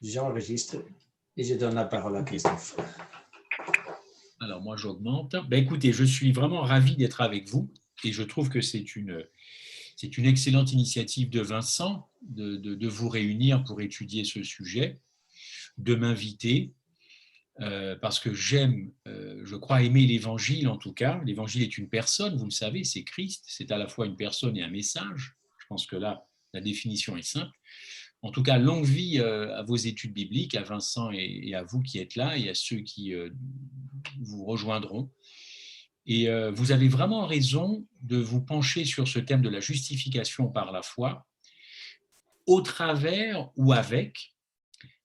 J'enregistre et je donne la parole à Christophe. Alors, moi, j'augmente. Ben, écoutez, je suis vraiment ravi d'être avec vous et je trouve que c'est une excellente initiative de Vincent de vous réunir pour étudier ce sujet, de m'inviter, parce que j'aime, je crois aimer l'Évangile en tout cas. L'Évangile est une personne, vous le savez, c'est Christ, c'est à la fois une personne et un message. Je pense que là, la définition est simple. En tout cas, longue vie à vos études bibliques, à Vincent et à vous qui êtes là et à ceux qui vous rejoindront. Et vous avez vraiment raison de vous pencher sur ce thème de la justification par la foi, au travers ou avec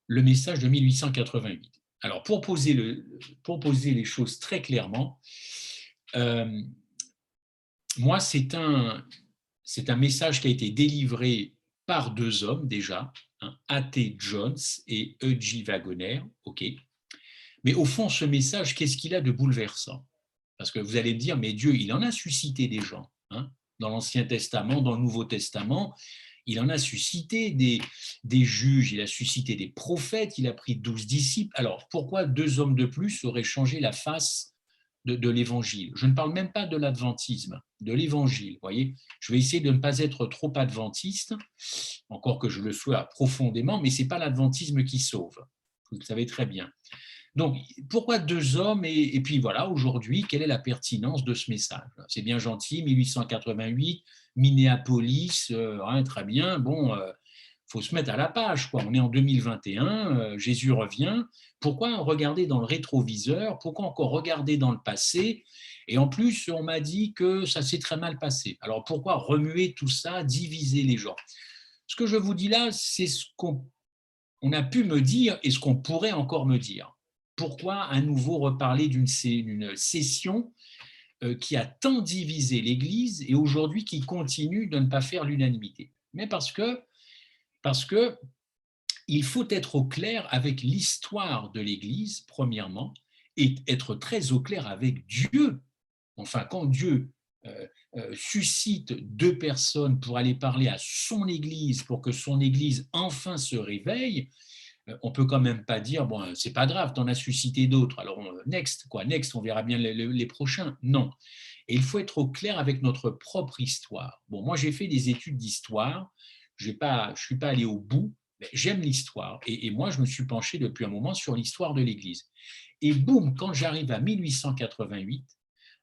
le message de 1888. Alors, pour poser les choses très clairement, moi, c'est un message qui a été délivré par deux hommes déjà, A.T. Jones et E.J. Wagoner, ok. Mais au fond, ce message, qu'est-ce qu'il a de bouleversant? Parce que vous allez me dire, mais Dieu, il en a suscité des gens, dans l'Ancien Testament, dans le Nouveau Testament, il en a suscité des juges, il a suscité des prophètes, il a pris 12 disciples. Alors, pourquoi deux hommes de plus auraient changé la face de l'Évangile? Je ne parle même pas de l'adventisme, de l'Évangile. Voyez, je vais essayer de ne pas être trop adventiste, encore que je le sois profondément, mais ce n'est pas l'adventisme qui sauve. Vous le savez très bien. Donc, pourquoi deux hommes et puis voilà, aujourd'hui, quelle est la pertinence de ce message? C'est bien gentil, 1888, Minneapolis, très bien, bon, faut se mettre à la page, quoi. On est en 2021, Jésus revient. Pourquoi regarder dans le rétroviseur? Pourquoi encore regarder dans le passé? Et en plus, on m'a dit que ça s'est très mal passé. Alors pourquoi remuer tout ça, diviser les gens? Ce que je vous dis là, c'est ce qu'on a pu me dire et ce qu'on pourrait encore me dire. Pourquoi à nouveau reparler d'une session qui a tant divisé l'Église et aujourd'hui qui continue de ne pas faire l'unanimité? Mais parce que il faut être au clair avec l'histoire de l'Église, premièrement, et être très au clair avec Dieu. Enfin, quand Dieu suscite deux personnes pour aller parler à son Église, pour que son Église enfin se réveille, on peut quand même pas dire, bon, c'est pas grave, t'en as suscité d'autres, alors next, on verra bien les prochains. Non. Et il faut être au clair avec notre propre histoire. Bon, moi, j'ai fait des études d'histoire, je ne suis pas allé au bout, mais j'aime l'histoire. Et moi, je me suis penché depuis un moment sur l'histoire de l'Église. Et boum, quand j'arrive à 1888,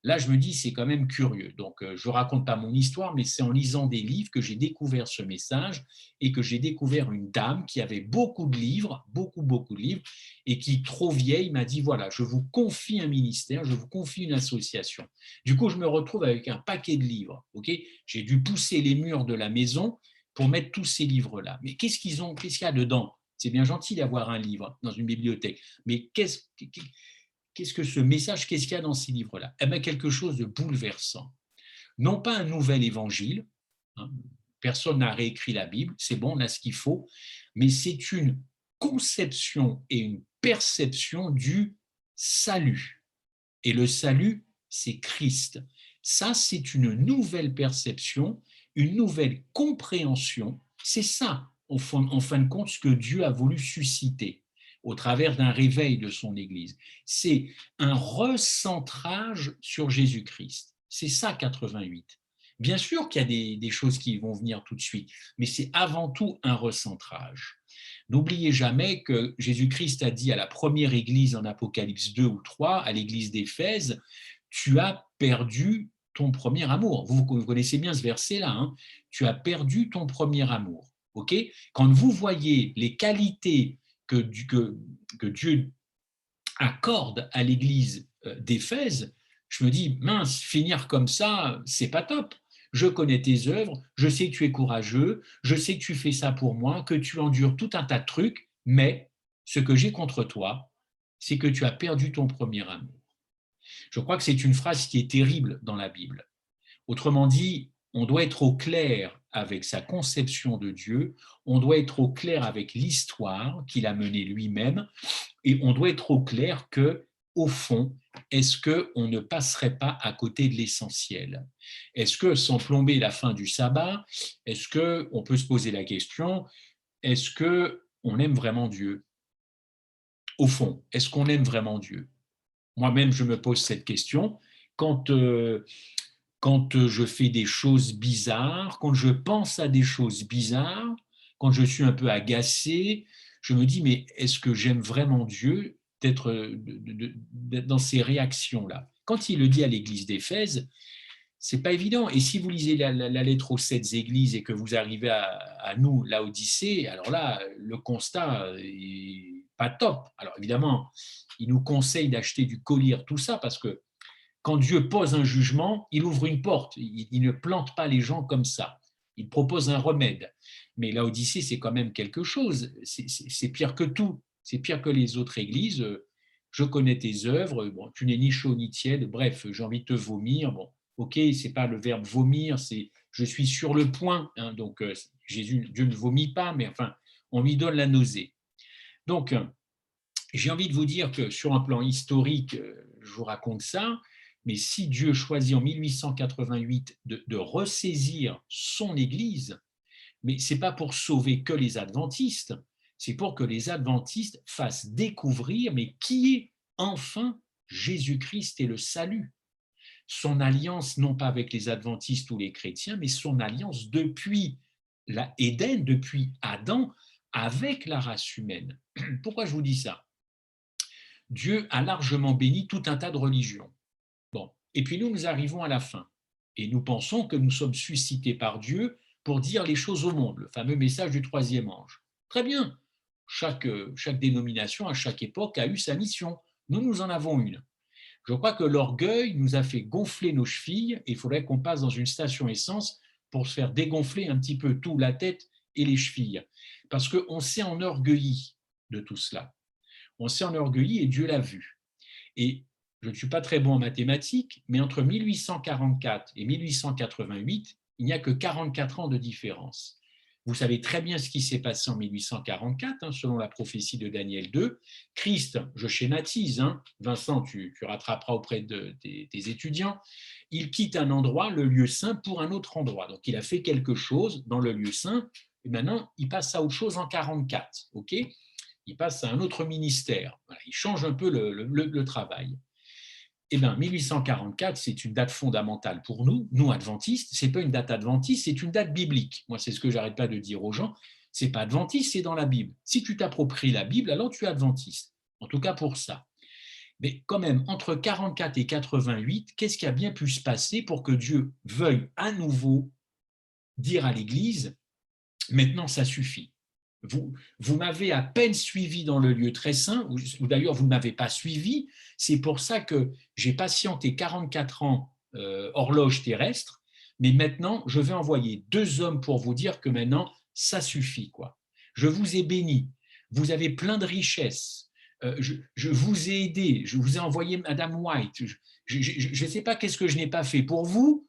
là, je me dis, c'est quand même curieux. Donc, je ne raconte pas mon histoire, mais c'est en lisant des livres que j'ai découvert ce message et que j'ai découvert une dame qui avait beaucoup de livres, beaucoup de livres, et qui, trop vieille, m'a dit, voilà, je vous confie un ministère, je vous confie une association. Du coup, je me retrouve avec un paquet de livres. Okay, j'ai dû pousser les murs de la maison pour mettre tous ces livres-là. Mais qu'est-ce qu'il y a dedans? C'est bien gentil d'avoir un livre dans une bibliothèque, mais qu'est-ce que ce message, qu'est-ce qu'il y a dans ces livres-là? Eh bien, quelque chose de bouleversant. Non pas un nouvel évangile, personne n'a réécrit la Bible, c'est bon, on a ce qu'il faut, mais c'est une conception et une perception du salut. Et le salut, c'est Christ. Ça, c'est une nouvelle perception, une nouvelle compréhension. C'est ça, en fin de compte, ce que Dieu a voulu susciter au travers d'un réveil de son Église. C'est un recentrage sur Jésus-Christ. C'est ça, 88. Bien sûr qu'il y a des choses qui vont venir tout de suite, mais c'est avant tout un recentrage. N'oubliez jamais que Jésus-Christ a dit à la première église en Apocalypse 2 ou 3, à l'église d'Éphèse, tu as perdu ton premier amour. Vous connaissez bien ce verset-là, tu as perdu ton premier amour. Okay, quand vous voyez les qualités que Dieu accorde à l'église d'Éphèse, je me dis, mince, finir comme ça, c'est pas top. Je connais tes œuvres, je sais que tu es courageux, je sais que tu fais ça pour moi, que tu endures tout un tas de trucs, mais ce que j'ai contre toi, c'est que tu as perdu ton premier amour. Je crois que c'est une phrase qui est terrible dans la Bible. Autrement dit, on doit être au clair avec sa conception de Dieu, on doit être au clair avec l'histoire qu'il a menée lui-même, et on doit être au clair que, au fond, est-ce qu'on ne passerait pas à côté de l'essentiel? Est-ce que, sans plomber la fin du sabbat, est-ce qu'on peut se poser la question, est-ce que on aime vraiment Dieu? Au fond, est-ce qu'on aime vraiment Dieu? Moi-même, je me pose cette question. Quand, je fais des choses bizarres, quand je pense à des choses bizarres, quand je suis un peu agacé, je me dis, mais est-ce que j'aime vraiment Dieu d'être dans ces réactions-là? Quand il le dit à l'église d'Éphèse, c'est pas évident. Et si vous lisez la lettre aux 7 églises et que vous arrivez à nous, Laodicée, alors là, le constat est pas top. Alors évidemment, il nous conseille d'acheter du collier, tout ça, parce que quand Dieu pose un jugement, il ouvre une porte. Il ne plante pas les gens comme ça. Il propose un remède. Mais Laodicée, c'est quand même quelque chose. C'est pire que tout. C'est pire que les autres églises. Je connais tes œuvres. Bon, tu n'es ni chaud ni tiède. Bref, j'ai envie de te vomir. Bon, ok, c'est pas le verbe vomir, c'est je suis sur le point. Hein, donc Dieu ne vomit pas, mais enfin, on lui donne la nausée. Donc, j'ai envie de vous dire que sur un plan historique, je vous raconte ça, mais si Dieu choisit en 1888 de ressaisir son Église, mais ce n'est pas pour sauver que les adventistes, c'est pour que les adventistes fassent découvrir, mais qui est enfin Jésus-Christ et le salut. Son alliance, non pas avec les adventistes ou les chrétiens, mais son alliance depuis Éden, depuis Adam, avec la race humaine. Pourquoi je vous dis ça? Dieu a largement béni tout un tas de religions. Bon, et puis nous arrivons à la fin. Et nous pensons que nous sommes suscités par Dieu pour dire les choses au monde, le fameux message du troisième ange. Très bien, chaque dénomination, à chaque époque, a eu sa mission. Nous en avons une. Je crois que l'orgueil nous a fait gonfler nos chevilles et il faudrait qu'on passe dans une station essence pour se faire dégonfler un petit peu tout, la tête et les chevilles. Parce qu'on s'est enorgueilli de tout cela. On s'est enorgueilli et Dieu l'a vu. Et je ne suis pas très bon en mathématiques, mais entre 1844 et 1888, il n'y a que 44 ans de différence. Vous savez très bien ce qui s'est passé en 1844, hein, selon la prophétie de Daniel 2. Christ, je schématise, hein, Vincent, tu rattraperas auprès de tes étudiants, il quitte un endroit, le lieu saint, pour un autre endroit. Donc il a fait quelque chose dans le lieu saint, et maintenant il passe à autre chose en 44. Ok, il passe à un autre ministère. Voilà, il change un peu le travail. Eh bien, 1844, c'est une date fondamentale pour nous, nous adventistes. Ce n'est pas une date adventiste, c'est une date biblique. Moi, c'est ce que j'arrête pas de dire aux gens. Ce n'est pas adventiste, c'est dans la Bible. Si tu t'appropries la Bible, alors tu es adventiste. En tout cas pour ça. Mais quand même, entre 44 et 88, qu'est-ce qui a bien pu se passer pour que Dieu veuille à nouveau dire à l'Église, maintenant ça suffit. Vous m'avez à peine suivi dans le lieu très saint, ou d'ailleurs vous ne m'avez pas suivi, c'est pour ça que j'ai patienté 44 ans horloge terrestre, mais maintenant je vais envoyer 2 hommes pour vous dire que maintenant ça suffit, quoi. Je vous ai béni, vous avez plein de richesses, je vous ai aidé, je vous ai envoyé Madame White, je ne sais pas qu'est-ce que je n'ai pas fait pour vous,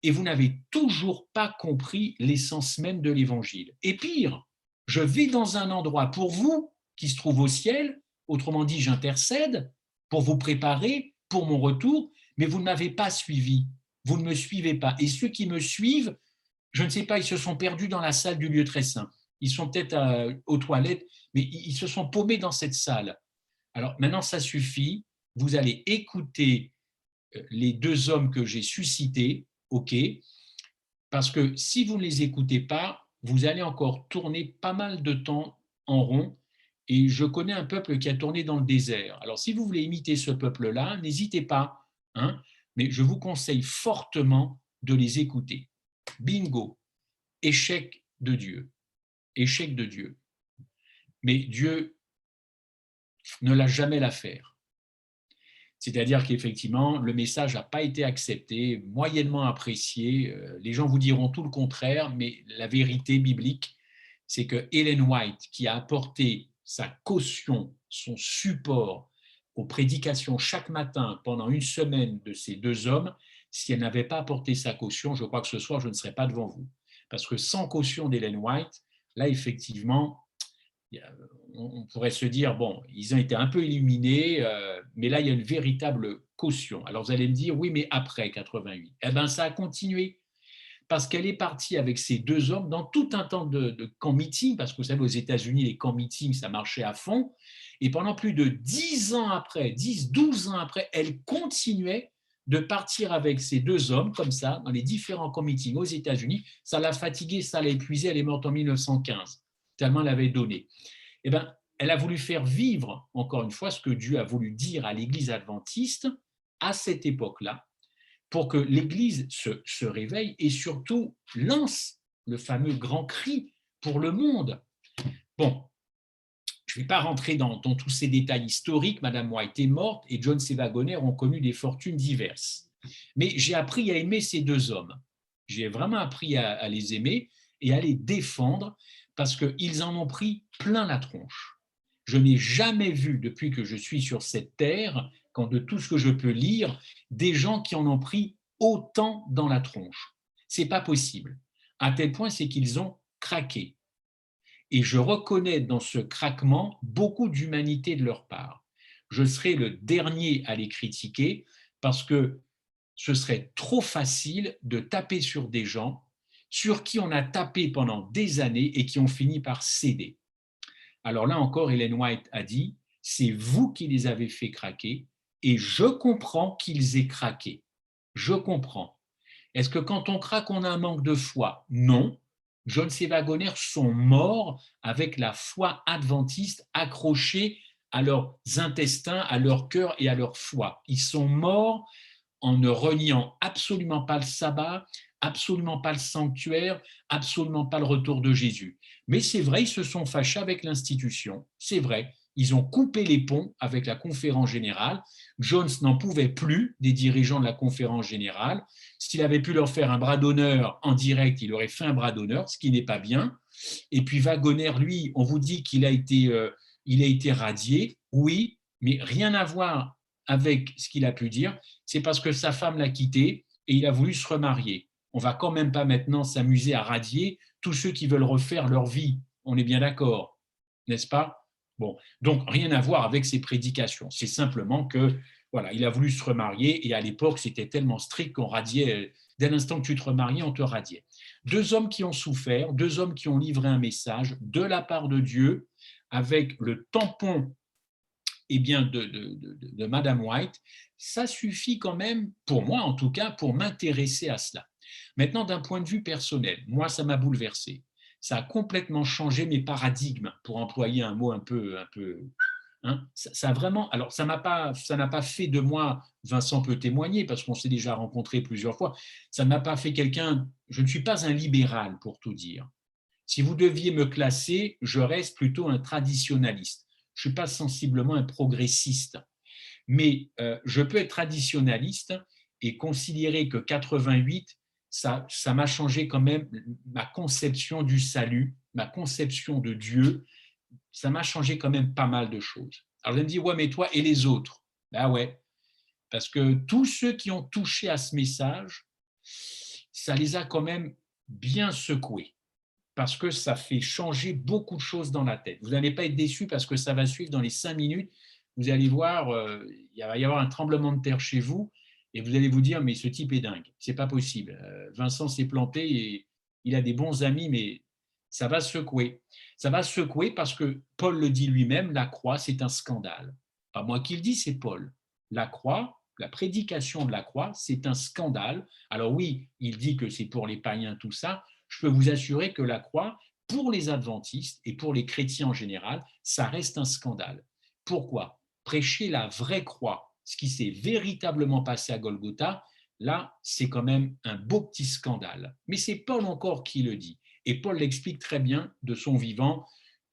et vous n'avez toujours pas compris l'essence même de l'évangile. Et pire, je vais dans un endroit pour vous qui se trouve au ciel, autrement dit, j'intercède pour vous préparer pour mon retour, mais vous ne m'avez pas suivi, vous ne me suivez pas. Et ceux qui me suivent, je ne sais pas, ils se sont perdus dans la salle du lieu très saint. Ils sont peut-être aux toilettes, mais ils se sont paumés dans cette salle. Alors maintenant, ça suffit. Vous allez écouter les 2 hommes que j'ai suscités, ok, parce que si vous ne les écoutez pas, vous allez encore tourner pas mal de temps en rond. Et je connais un peuple qui a tourné dans le désert. Alors, si vous voulez imiter ce peuple-là, n'hésitez pas, hein, mais je vous conseille fortement de les écouter. Bingo, échec de Dieu, échec de Dieu. Mais Dieu ne lâche jamais l'affaire. C'est-à-dire qu'effectivement, le message n'a pas été accepté, moyennement apprécié. Les gens vous diront tout le contraire, mais la vérité biblique, c'est que Ellen White, qui a apporté sa caution, son support aux prédications chaque matin pendant une semaine de ces 2 hommes, si elle n'avait pas apporté sa caution, je crois que ce soir, je ne serais pas devant vous. Parce que sans caution d'Ellen White, là, effectivement, on pourrait se dire, bon, ils ont été un peu illuminés, mais là, il y a une véritable caution. Alors, vous allez me dire, oui, mais après 88, eh bien, ça a continué. parce qu'elle est partie avec ces deux hommes dans tout un temps de camp-meeting, parce que vous savez, aux États-Unis, les camp-meetings, ça marchait à fond. Et pendant plus de 10 ans après, 10, 12 ans après, elle continuait de partir avec ces deux hommes, comme ça, dans les différents camp-meetings aux États-Unis. Ça l'a fatiguée, ça l'a épuisée. Elle est morte en 1915, tellement elle avait donné. Eh bien, elle a voulu faire vivre, encore une fois, ce que Dieu a voulu dire à l'Église adventiste à cette époque-là, pour que l'Église se réveille et surtout lance le fameux grand cri pour le monde. Bon, je ne vais pas rentrer dans tous ces détails historiques. Madame White est morte et John C. Wagoner ont connu des fortunes diverses. Mais j'ai appris à aimer ces deux hommes. J'ai vraiment appris à les aimer et à les défendre parce qu'ils en ont pris plein la tronche. Je n'ai jamais vu, depuis que je suis sur cette terre, quand de tout ce que je peux lire, des gens qui en ont pris autant dans la tronche. Ce n'est pas possible. À tel point, c'est qu'ils ont craqué. Et je reconnais dans ce craquement beaucoup d'humanité de leur part. Je serai le dernier à les critiquer parce que ce serait trop facile de taper sur des gens sur qui on a tapé pendant des années et qui ont fini par céder. Alors là encore, Ellen White a dit, c'est vous qui les avez fait craquer et je comprends qu'ils aient craqué. Je comprends. Est-ce que quand on craque, on a un manque de foi? Non. John C. Wagoner sont morts avec la foi adventiste accrochée à leurs intestins, à leur cœur et à leur foi. Ils sont morts en ne reniant absolument pas le sabbat, absolument pas le sanctuaire, absolument pas le retour de Jésus. Mais c'est vrai, ils se sont fâchés avec l'institution, c'est vrai. Ils ont coupé les ponts avec la conférence générale. Jones n'en pouvait plus des dirigeants de la conférence générale. S'il avait pu leur faire un bras d'honneur en direct, il aurait fait un bras d'honneur, ce qui n'est pas bien. Et puis Wagoner, lui, on vous dit qu'il a été radié, oui, mais rien à voir avec ce qu'il a pu dire. C'est parce que sa femme l'a quitté et il a voulu se remarier. On va quand même pas maintenant s'amuser à radier tous ceux qui veulent refaire leur vie. On est bien d'accord, n'est-ce pas? Bon, donc rien à voir avec ses prédications. C'est simplement que voilà, il a voulu se remarier et à l'époque c'était tellement strict qu'on radiait. Dès l'instant que tu te remariais, on te radiait. Deux hommes qui ont souffert, deux hommes qui ont livré un message de la part de Dieu avec le tampon de Madame White, ça suffit quand même, pour moi en tout cas, pour m'intéresser à cela. Maintenant, d'un point de vue personnel, moi, ça m'a bouleversé. Ça a complètement changé mes paradigmes, pour employer un mot un peu hein. Ça a vraiment, alors ça n'a pas fait de moi, Vincent peut témoigner parce qu'on s'est déjà rencontrés plusieurs fois, ça ne m'a pas fait quelqu'un, je ne suis pas un libéral pour tout dire. Si vous deviez me classer, je reste plutôt un traditionnaliste. Je ne suis pas sensiblement un progressiste, mais je peux être traditionnaliste et considérer que 88, ça m'a changé quand même ma conception du salut, ma conception de Dieu, ça m'a changé quand même pas mal de choses. Alors vous me dites, ouais, mais toi et les autres? Ben ouais, parce que tous ceux qui ont touché à ce message, ça les a quand même bien secoués, parce que ça fait changer beaucoup de choses dans la tête. Vous n'allez pas être déçus parce que ça va suivre dans les 5 minutes. Vous allez voir, il va y avoir un tremblement de terre chez vous et vous allez vous dire, mais ce type est dingue, c'est pas possible. Vincent s'est planté et il a des bons amis, mais ça va secouer. Ça va secouer parce que Paul le dit lui-même, la croix, c'est un scandale. Pas moi qui le dis, c'est Paul. La croix, la prédication de la croix, c'est un scandale. Alors oui, il dit que c'est pour les païens, tout ça. Je peux vous assurer que la croix, pour les adventistes et pour les chrétiens en général, ça reste un scandale. Pourquoi? Prêcher la vraie croix, ce qui s'est véritablement passé à Golgotha, là, c'est quand même un beau petit scandale. Mais c'est Paul encore qui le dit. Et Paul l'explique très bien de son vivant.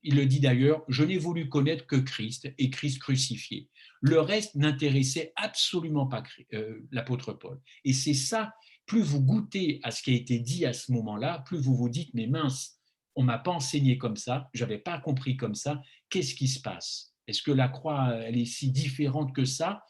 Il le dit d'ailleurs, je n'ai voulu connaître que Christ et Christ crucifié. Le reste n'intéressait absolument pas l'apôtre Paul. Et c'est ça, plus vous goûtez à ce qui a été dit à ce moment-là, plus vous vous dites, mais mince, on ne m'a pas enseigné comme ça, je n'avais pas compris comme ça, qu'est-ce qui se passe? Est-ce que la croix, elle est si différente que ça?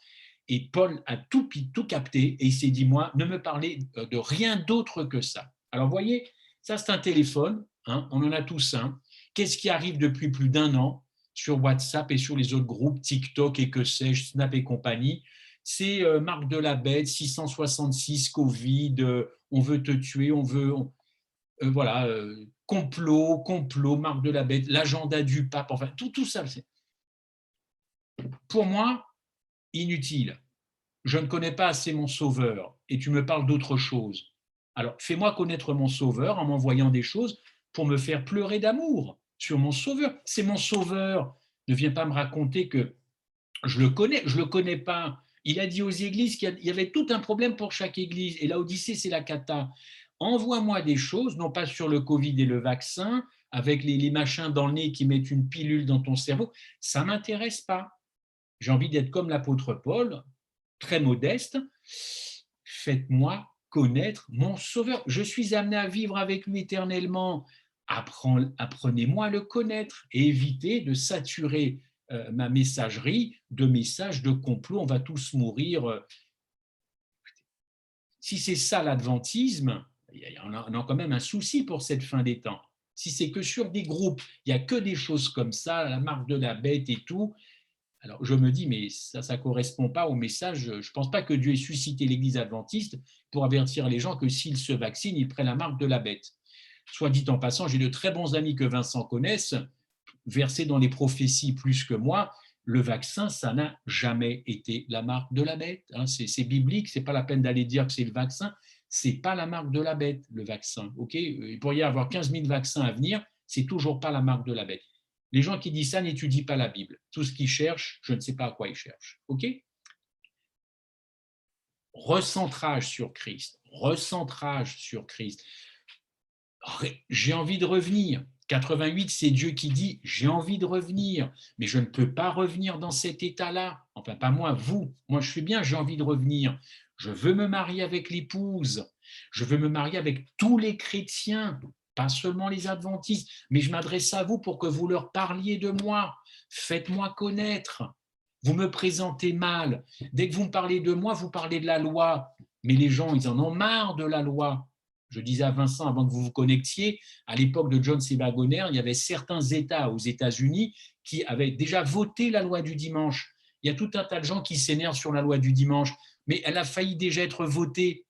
Et Paul a tout capté et il s'est dit, moi, ne me parlez de rien d'autre que ça. Alors, vous voyez, ça, c'est un téléphone, hein, on en a tous un. Qu'est-ce qui arrive depuis plus d'un an sur WhatsApp et sur les autres groupes, TikTok et que sais-je, Snap et compagnie? C'est Marc Delabette, 666, Covid, on veut te tuer, voilà, complot, marque de la bête, l'agenda du pape, enfin, tout ça, c'est pour moi inutile. Je ne connais pas assez mon sauveur et tu me parles d'autre chose. Alors, fais-moi connaître mon sauveur en m'envoyant des choses pour me faire pleurer d'amour sur mon sauveur. C'est mon sauveur. Ne viens pas me raconter que je le connais pas. Il a dit aux églises qu'il y avait tout un problème pour chaque église. Et l'Odyssée, c'est la cata. Envoie-moi des choses, non pas sur le Covid et le vaccin, avec les machins dans le nez qui mettent une pilule dans ton cerveau. Ça ne m'intéresse pas. J'ai envie d'être comme l'apôtre Paul, très modeste. Faites-moi connaître mon Sauveur. Je suis amené à vivre avec lui éternellement. Apprenez-moi à le connaître et évitez de saturer ma messagerie de messages de complot. On va tous mourir. Si c'est ça l'adventisme, on a quand même un souci pour cette fin des temps. Si c'est que sur des groupes, il n'y a que des choses comme ça, la marque de la bête et tout, alors je me dis, mais ça ne correspond pas au message. Je ne pense pas que Dieu ait suscité l'Église adventiste pour avertir les gens que s'ils se vaccinent, ils prennent la marque de la bête. Soit dit en passant, j'ai de très bons amis que Vincent connaisse, versés dans les prophéties plus que moi. Le vaccin, ça n'a jamais été la marque de la bête. C'est biblique, ce n'est pas la peine d'aller dire que c'est le vaccin. Ce n'est pas la marque de la bête, le vaccin. Il pourrait y avoir 15 000 vaccins à venir, ce n'est toujours pas la marque de la bête. Les gens qui disent ça n'étudient pas la Bible. Tout ce qu'ils cherchent, je ne sais pas à quoi ils cherchent. OK ? Recentrage sur Christ. Recentrage sur Christ. J'ai envie de revenir. 88, c'est Dieu qui dit « j'ai envie de revenir », mais je ne peux pas revenir dans cet état-là. Enfin, pas moi, vous. Moi, je suis bien, j'ai envie de revenir. Je veux me marier avec l'épouse. Je veux me marier avec tous les chrétiens, pas seulement les adventistes, mais je m'adresse à vous pour que vous leur parliez de moi. Faites-moi connaître. Vous me présentez mal. Dès que vous me parlez de moi, vous parlez de la loi. Mais les gens, ils en ont marre de la loi. Je disais à Vincent, avant que vous vous connectiez, à l'époque de John C. Wagoner, il y avait certains États aux États-Unis qui avaient déjà voté la loi du dimanche. Il y a tout un tas de gens qui s'énervent sur la loi du dimanche, mais elle a failli déjà être votée.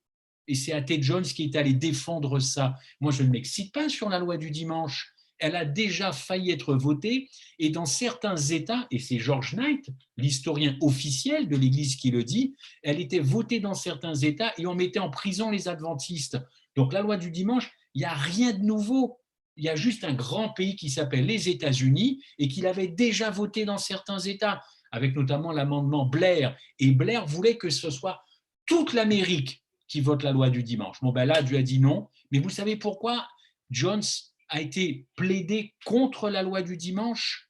Et c'est A.T. Jones qui est allé défendre ça. Moi, je ne m'excite pas sur la loi du dimanche. Elle a déjà failli être votée. Et dans certains États, et c'est George Knight, l'historien officiel de l'Église qui le dit, elle était votée dans certains États et on mettait en prison les adventistes. Donc la loi du dimanche, il n'y a rien de nouveau. Il y a juste un grand pays qui s'appelle les États-Unis et qu'il avait déjà voté dans certains États, avec notamment l'amendement Blair. Et Blair voulait que ce soit toute l'Amérique qui vote la loi du dimanche. Bon, ben là, Dieu a dit non. Mais vous savez pourquoi Jones a été plaidé contre la loi du dimanche?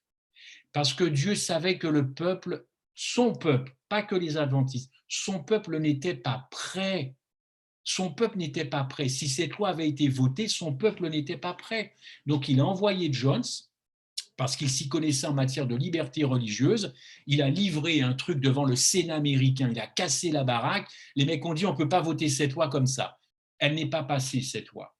Parce que Dieu savait que le peuple, son peuple, pas que les adventistes, son peuple n'était pas prêt. Son peuple n'était pas prêt. Si cette loi avait été votée, son peuple n'était pas prêt. Donc il a envoyé Jones, parce qu'il s'y connaissait en matière de liberté religieuse. Il a livré un truc devant le Sénat américain, il a cassé la baraque. Les mecs ont dit on ne peut pas voter cette loi comme ça. Elle n'est pas passée, cette loi.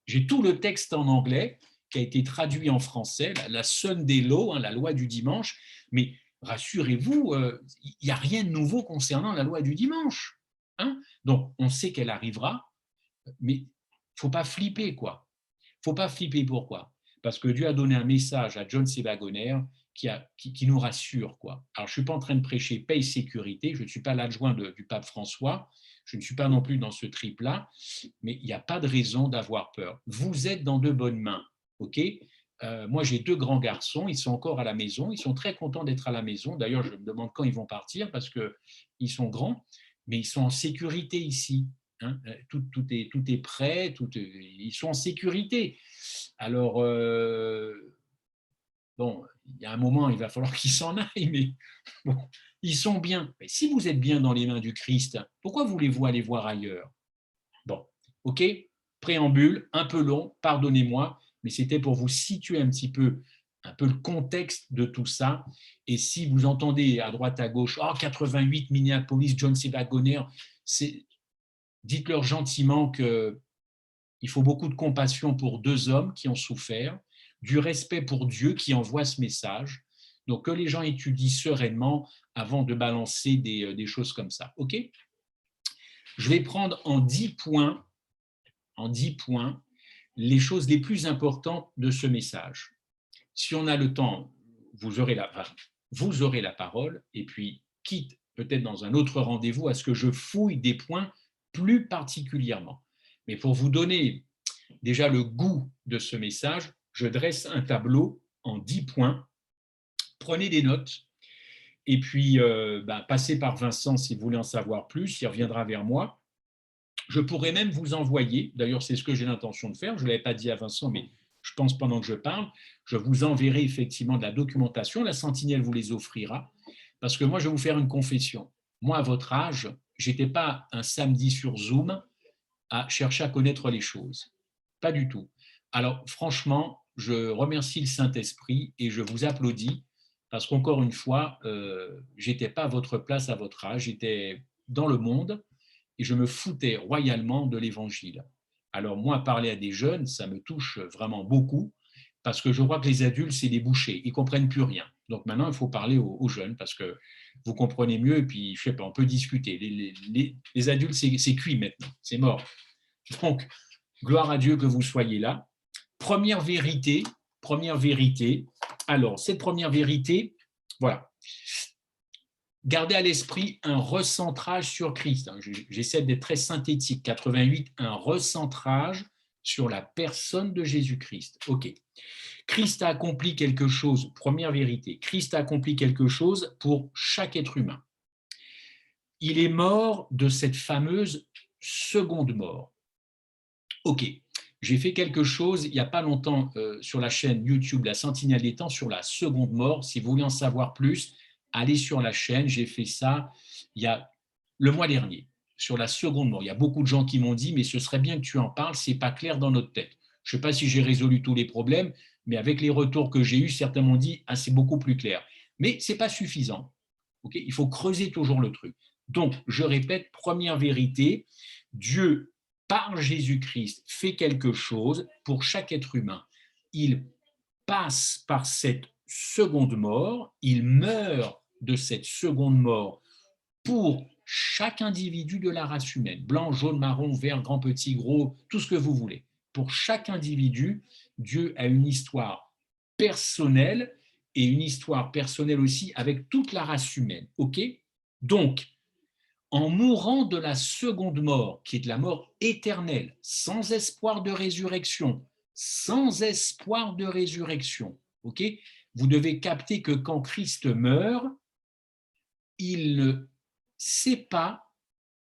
J'ai tout le texte en anglais qui a été traduit en français, la Sunday Law, la loi du dimanche, mais rassurez-vous, il n'y a rien de nouveau concernant la loi du dimanche. Donc, on sait qu'elle arrivera, mais il ne faut pas flipper, quoi. Il ne faut pas flipper, pourquoi ? Parce que Dieu a donné un message à John C. Wagoner qui nous rassure, quoi. Alors, je ne suis pas en train de prêcher paix et sécurité, je ne suis pas l'adjoint du pape François, je ne suis pas non plus dans ce trip-là, mais il n'y a pas de raison d'avoir peur. Vous êtes dans de bonnes mains, ok ? Moi, j'ai 2 grands garçons, ils sont encore à la maison, ils sont très contents d'être à la maison. D'ailleurs, je me demande quand ils vont partir parce qu'ils sont grands, mais ils sont en sécurité ici. Tout est prêt, ils sont en sécurité. Alors, bon, il y a un moment, il va falloir qu'ils s'en aillent, mais bon, ils sont bien. Mais si vous êtes bien dans les mains du Christ, pourquoi voulez-vous aller voir ailleurs ? Bon, ok, préambule, un peu long, pardonnez-moi, mais c'était pour vous situer un peu le contexte de tout ça. Et si vous entendez à droite, à gauche, oh, 88, Minneapolis, John C. Wagoner, dites-leur gentiment qu'il faut beaucoup de compassion pour 2 hommes qui ont souffert, du respect pour Dieu qui envoie ce message. Donc, que les gens étudient sereinement avant de balancer des choses comme ça. OK ? Je vais prendre en 10 points en 10 points, les choses les plus importantes de ce message. Si on a le temps, vous aurez la parole, et puis quitte peut-être dans un autre rendez-vous à ce que je fouille des points plus particulièrement. Mais pour vous donner déjà le goût de ce message, je dresse un tableau en 10 points. Prenez des notes et puis passez par Vincent si vous voulez en savoir plus, il reviendra vers moi. Je pourrais même vous envoyer, d'ailleurs c'est ce que j'ai l'intention de faire, je ne l'avais pas dit à Vincent, mais je pense pendant que je parle, je vous enverrai effectivement de la documentation, la Sentinelle vous les offrira, parce que moi je vais vous faire une confession. Moi à votre âge, je n'étais pas un samedi sur Zoom à chercher à connaître les choses. Pas du tout. Alors franchement, je remercie le Saint-Esprit et je vous applaudis, parce qu'encore une fois, je n'étais pas à votre place à votre âge, j'étais dans le monde, et je me foutais royalement de l'Évangile. Alors moi, parler à des jeunes, ça me touche vraiment beaucoup, parce que je crois que les adultes, c'est des bouchers, ils ne comprennent plus rien. Donc maintenant, il faut parler aux jeunes, parce que vous comprenez mieux, et puis, je ne sais pas, on peut discuter. Les adultes, c'est cuit maintenant, c'est mort. Donc, gloire à Dieu que vous soyez là. Première vérité. Alors, cette première vérité, voilà. Gardez à l'esprit un recentrage sur Christ. J'essaie d'être très synthétique. 88, un recentrage sur la personne de Jésus-Christ. OK. Christ a accompli quelque chose, première vérité, Christ a accompli quelque chose pour chaque être humain. Il est mort de cette fameuse seconde mort. OK. J'ai fait quelque chose il n'y a pas longtemps sur la chaîne YouTube La Sentinelle des Temps sur la seconde mort. Si vous voulez en savoir plus, allez sur la chaîne. J'ai fait ça il y a le mois dernier sur la seconde mort. Il y a beaucoup de gens qui m'ont dit mais ce serait bien que tu en parles, c'est pas clair dans notre tête. Je ne sais pas si j'ai résolu tous les problèmes, mais avec les retours que j'ai eus, certains m'ont dit ah, c'est beaucoup plus clair. Mais ce n'est pas suffisant. Okay, il faut creuser toujours le truc. Donc, je répète, première vérité, Dieu par Jésus-Christ, fait quelque chose pour chaque être humain. Il passe par cette seconde mort, il meurt de cette seconde mort pour chaque individu de la race humaine, blanc, jaune, marron, vert, grand, petit, gros, tout ce que vous voulez. Pour chaque individu, Dieu a une histoire personnelle et une histoire personnelle aussi avec toute la race humaine. OK ? Donc, en mourant de la seconde mort, qui est de la mort éternelle, sans espoir de résurrection, ok, vous devez capter que quand Christ meurt, il ne sait pas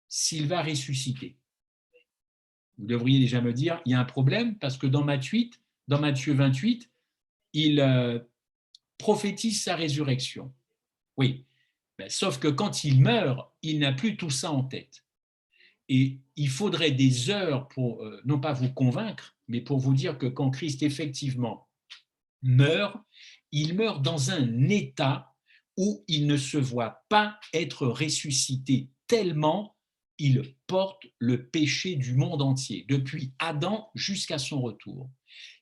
s'il va ressusciter. Vous devriez déjà me dire, il y a un problème, parce que dans Matthieu 28, il prophétise sa résurrection. Oui, sauf que quand il meurt, il n'a plus tout ça en tête. Et il faudrait des heures pour, non pas vous convaincre, mais pour vous dire que quand Christ effectivement meurt, il meurt dans un état où il ne se voit pas être ressuscité, tellement il porte le péché du monde entier, depuis Adam jusqu'à son retour.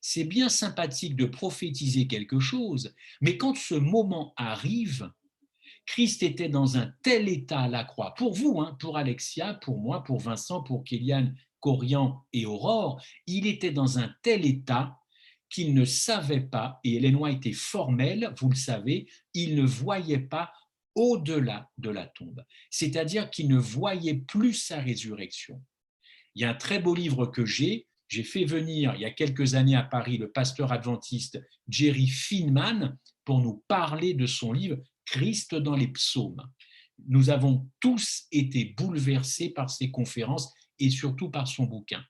C'est bien sympathique de prophétiser quelque chose, mais quand ce moment arrive, Christ était dans un tel état à la croix, pour vous, pour Alexia, pour moi, pour Vincent, pour Kéliane, Corian et Aurore, il était dans un tel état qu'il ne savait pas, et Hélène White était formelle, vous le savez, il ne voyait pas au-delà de la tombe, c'est-à-dire qu'il ne voyait plus sa résurrection. Il y a un très beau livre que j'ai fait venir il y a quelques années à Paris le pasteur adventiste Jerry Finman pour nous parler de son livre Christ dans les psaumes. Nous avons tous été bouleversés par ses conférences et surtout par son bouquin.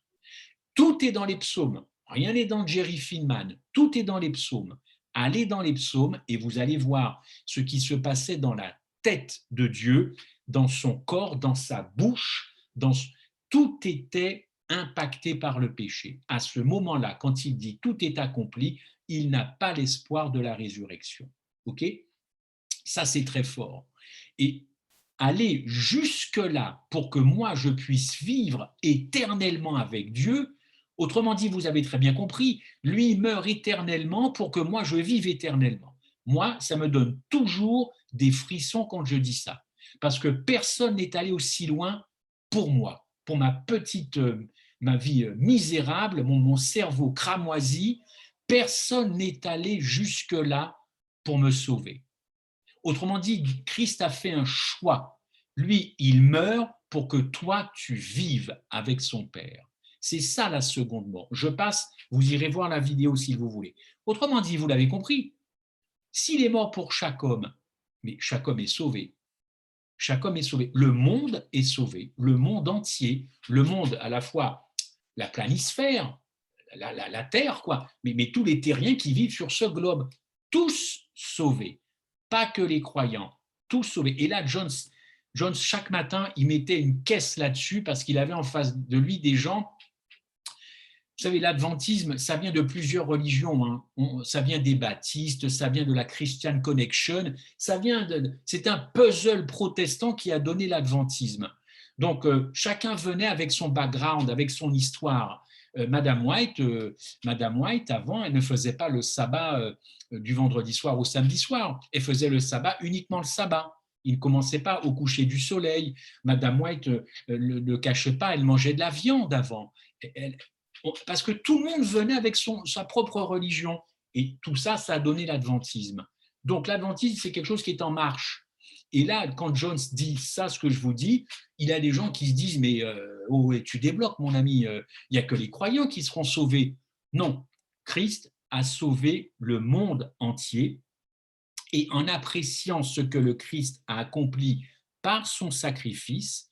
Tout est dans les psaumes, rien n'est dans Jerry Finman, tout est dans les psaumes. Allez dans les psaumes et vous allez voir ce qui se passait dans la tête de Dieu, dans son corps, dans sa bouche, tout était impacté par le péché. À ce moment-là, quand il dit tout est accompli, il n'a pas l'espoir de la résurrection. OK ? Ça, c'est très fort. Et aller jusque-là pour que moi, je puisse vivre éternellement avec Dieu, autrement dit, vous avez très bien compris, lui meurt éternellement pour que moi, je vive éternellement. Moi, ça me donne toujours des frissons quand je dis ça, parce que personne n'est allé aussi loin pour moi, pour ma petite ma vie misérable, mon cerveau cramoisi, personne n'est allé jusque-là pour me sauver. Autrement dit, Christ a fait un choix. Lui, il meurt pour que toi, tu vives avec son Père. C'est ça la seconde mort. Je passe, vous irez voir la vidéo si vous voulez. Autrement dit, vous l'avez compris, s'il est mort pour chaque homme, mais chaque homme est sauvé. Chaque homme est sauvé. Le monde est sauvé. Le monde entier. Le monde, à la fois la planisphère, la Terre, quoi, mais tous les terriens qui vivent sur ce globe. Tous sauvés. Pas que les croyants. Tous sauvés. Et là, Jones, chaque matin, il mettait une caisse là-dessus parce qu'il avait en face de lui des gens. Vous savez, l'adventisme, ça vient de plusieurs religions. Hein. Ça vient des baptistes, ça vient de la Christian Connection, c'est un puzzle protestant qui a donné l'adventisme. Donc, chacun venait avec son background, avec son histoire. Madame White, avant, elle ne faisait pas le sabbat du vendredi soir au samedi soir. Elle faisait le sabbat uniquement le sabbat. Il ne commençait pas au coucher du soleil. Madame White ne cachait pas, elle mangeait de la viande avant. Parce que tout le monde venait avec sa propre religion. Et tout ça, ça a donné l'adventisme. Donc l'adventisme, c'est quelque chose qui est en marche. Et là, quand Jones dit ça, ce que je vous dis, il y a des gens qui se disent, mais tu débloques, mon ami, il n'y a que les croyants qui seront sauvés. Non, Christ a sauvé le monde entier. Et en appréciant ce que le Christ a accompli par son sacrifice,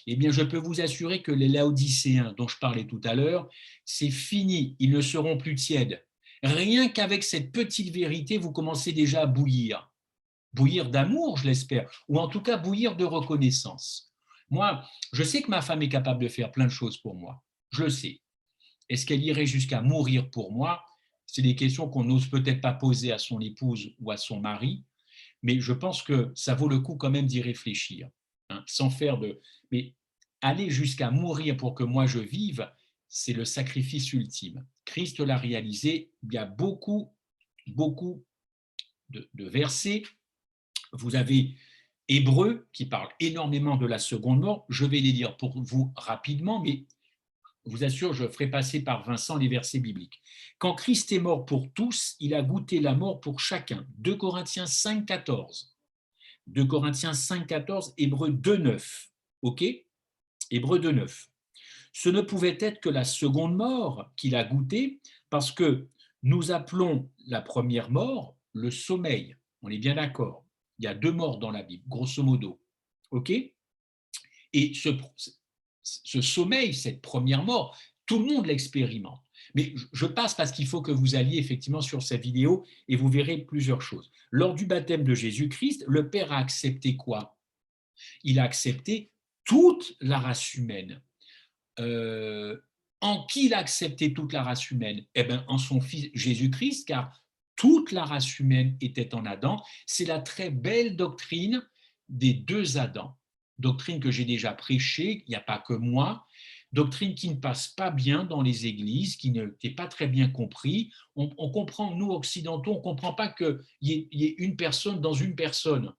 eh bien, je peux vous assurer que les Laodicéens dont je parlais tout à l'heure, c'est fini, ils ne seront plus tièdes. Rien qu'avec cette petite vérité, vous commencez déjà à bouillir. Bouillir d'amour, je l'espère, ou en tout cas bouillir de reconnaissance. Moi, je sais que ma femme est capable de faire plein de choses pour moi. Je le sais. Est-ce qu'elle irait jusqu'à mourir pour moi? C'est des questions qu'on n'ose peut-être pas poser à son épouse ou à son mari, mais je pense que ça vaut le coup quand même d'y réfléchir, hein, sans faire de… Mais aller jusqu'à mourir pour que moi je vive, c'est le sacrifice ultime. Christ l'a réalisé. Il y a beaucoup de versets. Vous avez Hébreux qui parle énormément de la seconde mort. Je vais les lire pour vous rapidement, mais je vous assure, je ferai passer par Vincent les versets bibliques. Quand Christ est mort pour tous, il a goûté la mort pour chacun. 2 Corinthiens 5, 14. 2 Corinthiens 5, 14, Hébreux 2, 9. OK? Hébreux 2, 9. Ce ne pouvait être que la seconde mort qu'il a goûtée, parce que nous appelons la première mort le sommeil. On est bien d'accord. Il y a 2 morts dans la Bible, grosso modo. OK? Et ce sommeil, cette première mort, tout le monde l'expérimente. Mais je passe parce qu'il faut que vous alliez effectivement sur cette vidéo et vous verrez plusieurs choses. Lors du baptême de Jésus-Christ, le Père a accepté quoi? Il a accepté toute la race humaine. En qui il a accepté toute la race humaine? Eh bien, en son Fils Jésus-Christ, car toute la race humaine était en Adam. C'est la très belle doctrine des 2 Adams. Doctrine que j'ai déjà prêchée, il n'y a pas que moi, doctrine qui ne passe pas bien dans les églises, qui n'est pas très bien compris. On comprend, nous occidentaux, on ne comprend pas qu'il y ait une personne dans une personne.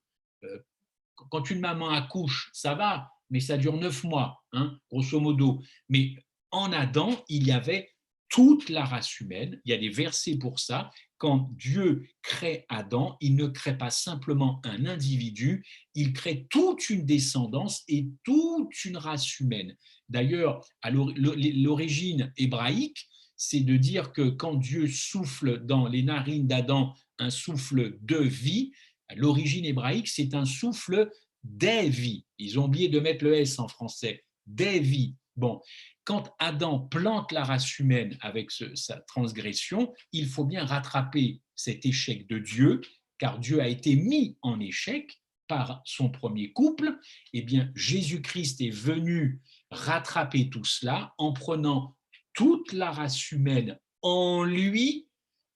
Quand une maman accouche, ça va, mais ça dure 9 mois, hein, grosso modo. Mais en Adam, il y avait toute la race humaine, il y a des versets pour ça. Quand Dieu crée Adam, il ne crée pas simplement un individu, il crée toute une descendance et toute une race humaine. D'ailleurs, à l'origine hébraïque, c'est de dire que quand Dieu souffle dans les narines d'Adam un souffle de vie, l'origine hébraïque, c'est un souffle des vies. Ils ont oublié de mettre le S en français, des vies. Bon, quand Adam plante la race humaine avec sa transgression, il faut bien rattraper cet échec de Dieu, car Dieu a été mis en échec par son premier couple. Eh bien, Jésus-Christ est venu rattraper tout cela en prenant toute la race humaine en lui.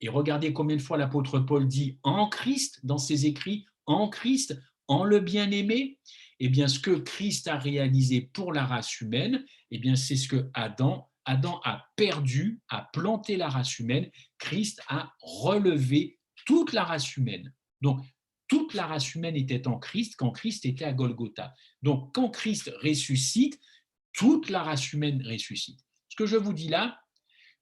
Et regardez combien de fois l'apôtre Paul dit en Christ dans ses écrits, en Christ, en le bien-aimé. Eh bien, ce que Christ a réalisé pour la race humaine, eh bien, c'est ce que Adam a perdu, a planté la race humaine. Christ a relevé toute la race humaine. Donc, toute la race humaine était en Christ quand Christ était à Golgotha. Donc, quand Christ ressuscite, toute la race humaine ressuscite. Ce que je vous dis là,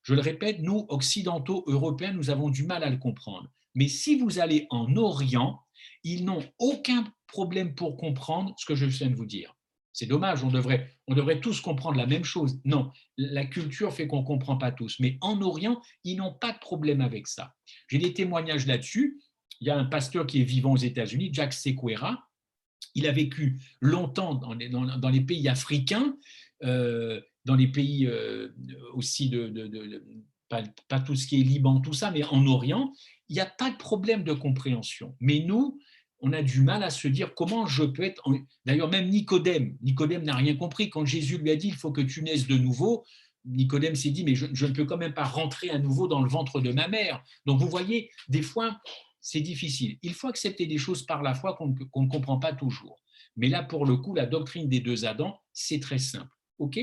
je le répète, nous, occidentaux, européens, nous avons du mal à le comprendre. Mais si vous allez en Orient, ils n'ont aucun problème pour comprendre ce que je viens de vous dire. C'est dommage, on devrait tous comprendre la même chose. Non, la culture fait qu'on ne comprend pas tous. Mais en Orient, ils n'ont pas de problème avec ça. J'ai des témoignages là-dessus. Il y a un pasteur qui est vivant aux États-Unis, Jack Sequeira. Il a vécu longtemps dans les pays africains, dans les pays aussi pas tout ce qui est Liban, tout ça, mais en Orient, il n'y a pas de problème de compréhension. Mais nous, on a du mal à se dire comment je peux être. D'ailleurs, même Nicodème n'a rien compris. Quand Jésus lui a dit il faut que tu naisses de nouveau, Nicodème s'est dit mais je ne peux quand même pas rentrer à nouveau dans le ventre de ma mère. Donc vous voyez, des fois, c'est difficile. Il faut accepter des choses par la foi qu'on ne comprend pas toujours. Mais là, pour le coup, la doctrine des deux Adams, c'est très simple. OK ?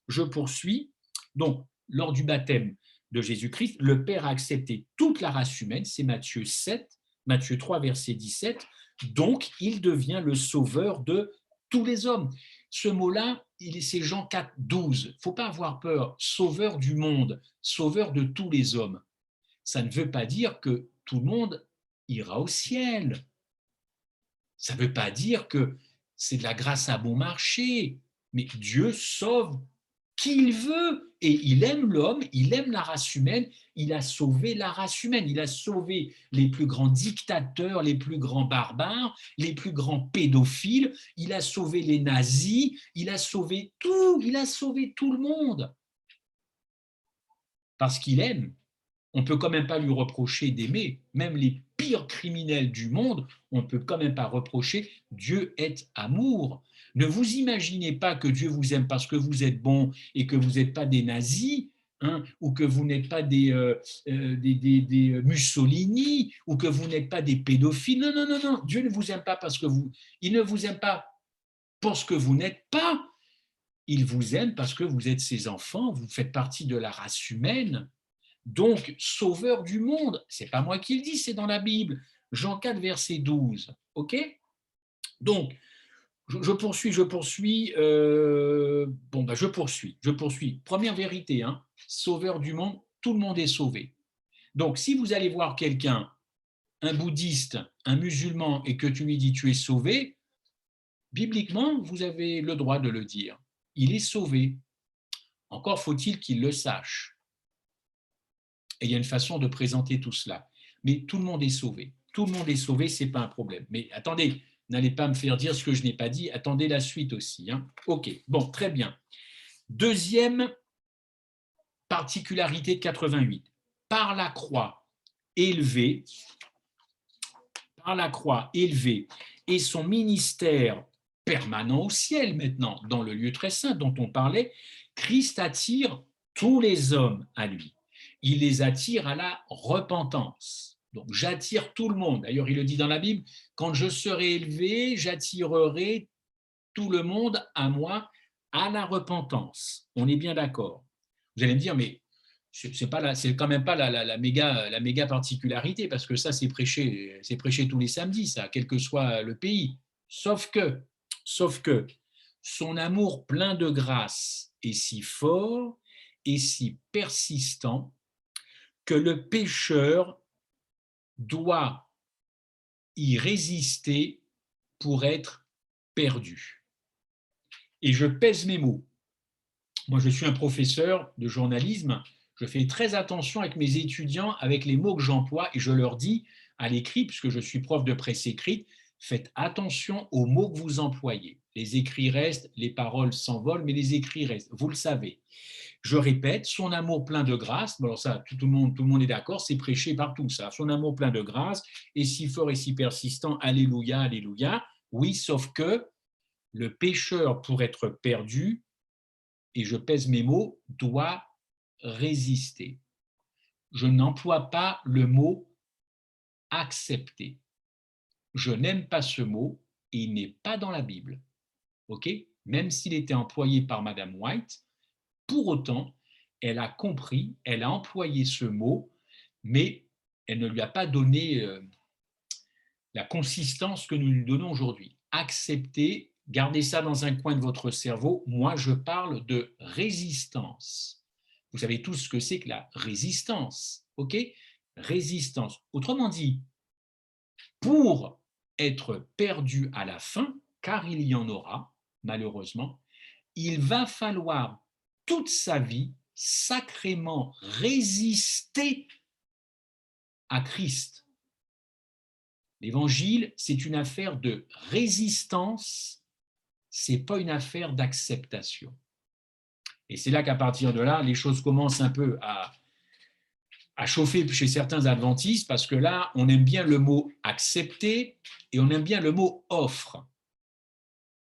Je poursuis. Donc, lors du baptême de Jésus-Christ, le Père a accepté toute la race humaine, c'est Matthieu 3, verset 17. Donc, il devient le sauveur de tous les hommes. Ce mot-là, c'est Jean 4, 12. Il ne faut pas avoir peur. Sauveur du monde, sauveur de tous les hommes. Ça ne veut pas dire que tout le monde ira au ciel. Ça ne veut pas dire que c'est de la grâce à bon marché, mais Dieu sauve qui il veut. Et il aime l'homme, il aime la race humaine, il a sauvé la race humaine, il a sauvé les plus grands dictateurs, les plus grands barbares, les plus grands pédophiles, il a sauvé les nazis, il a sauvé tout le monde. Parce qu'il aime. On ne peut quand même pas lui reprocher d'aimer, même les pires criminels du monde, on ne peut quand même pas reprocher. Dieu est amour. Ne vous imaginez pas que Dieu vous aime parce que vous êtes bon et que vous n'êtes pas des nazis, hein, ou que vous n'êtes pas des Mussolini, ou que vous n'êtes pas des pédophiles. Non, non, non, non. Dieu ne vous aime pas parce que il ne vous aime pas parce que vous n'êtes pas. Il vous aime parce que vous êtes ses enfants, vous faites partie de la race humaine. Donc, sauveur du monde, ce n'est pas moi qui le dis, c'est dans la Bible. Jean 4, verset 12. OK ? Donc, je poursuis. Je poursuis. Première vérité, hein, sauveur du monde, tout le monde est sauvé. Donc, si vous allez voir quelqu'un, un bouddhiste, un musulman, et que tu lui dis tu es sauvé, bibliquement, vous avez le droit de le dire. Il est sauvé. Encore faut-il qu'il le sache. Et il y a une façon de présenter tout cela. Mais tout le monde est sauvé. Tout le monde est sauvé, ce n'est pas un problème. Mais attendez, n'allez pas me faire dire ce que je n'ai pas dit. Attendez la suite aussi. Hein. OK, bon, très bien. Deuxième particularité de 88. Par la croix élevée et son ministère permanent au ciel maintenant, dans le lieu très saint dont on parlait, Christ attire tous les hommes à lui. Il les attire à la repentance. Donc, j'attire tout le monde. D'ailleurs, il le dit dans la Bible, quand je serai élevé, j'attirerai tout le monde à moi, à la repentance. On est bien d'accord. Vous allez me dire, mais c'est quand même pas la méga particularité, parce que ça, c'est prêché tous les samedis, ça, quel que soit le pays. Sauf que son amour plein de grâce est si fort et si persistant que le pécheur doit y résister pour être perdu. Et je pèse mes mots. Moi, je suis un professeur de journalisme. Je fais très attention avec mes étudiants, avec les mots que j'emploie, et je leur dis à l'écrit, puisque je suis prof de presse écrite, faites attention aux mots que vous employez. Les écrits restent, les paroles s'envolent, mais les écrits restent. Vous le savez. Je répète, son amour plein de grâce, alors ça, tout le monde est d'accord, c'est prêché partout ça, son amour plein de grâce est si fort et si persistant, alléluia, alléluia, oui, sauf que le pécheur, pour être perdu, et je pèse mes mots, doit résister. Je n'emploie pas le mot accepter. Je n'aime pas ce mot et il n'est pas dans la Bible. OK ? Même s'il était employé par Madame White, pour autant, elle a compris, elle a employé ce mot, mais elle ne lui a pas donné la consistance que nous lui donnons aujourd'hui. Accepter, gardez ça dans un coin de votre cerveau, moi je parle de résistance. Vous savez tous ce que c'est que la résistance, ok? Résistance. Autrement dit, pour être perdu à la fin, car il y en aura, malheureusement, il va falloir toute sa vie sacrément résister à Christ. L'évangile, c'est une affaire de résistance, ce n'est pas une affaire d'acceptation. Et c'est là qu'à partir de là, les choses commencent un peu à chauffer chez certains adventistes, parce que là, on aime bien le mot accepter et on aime bien le mot offre,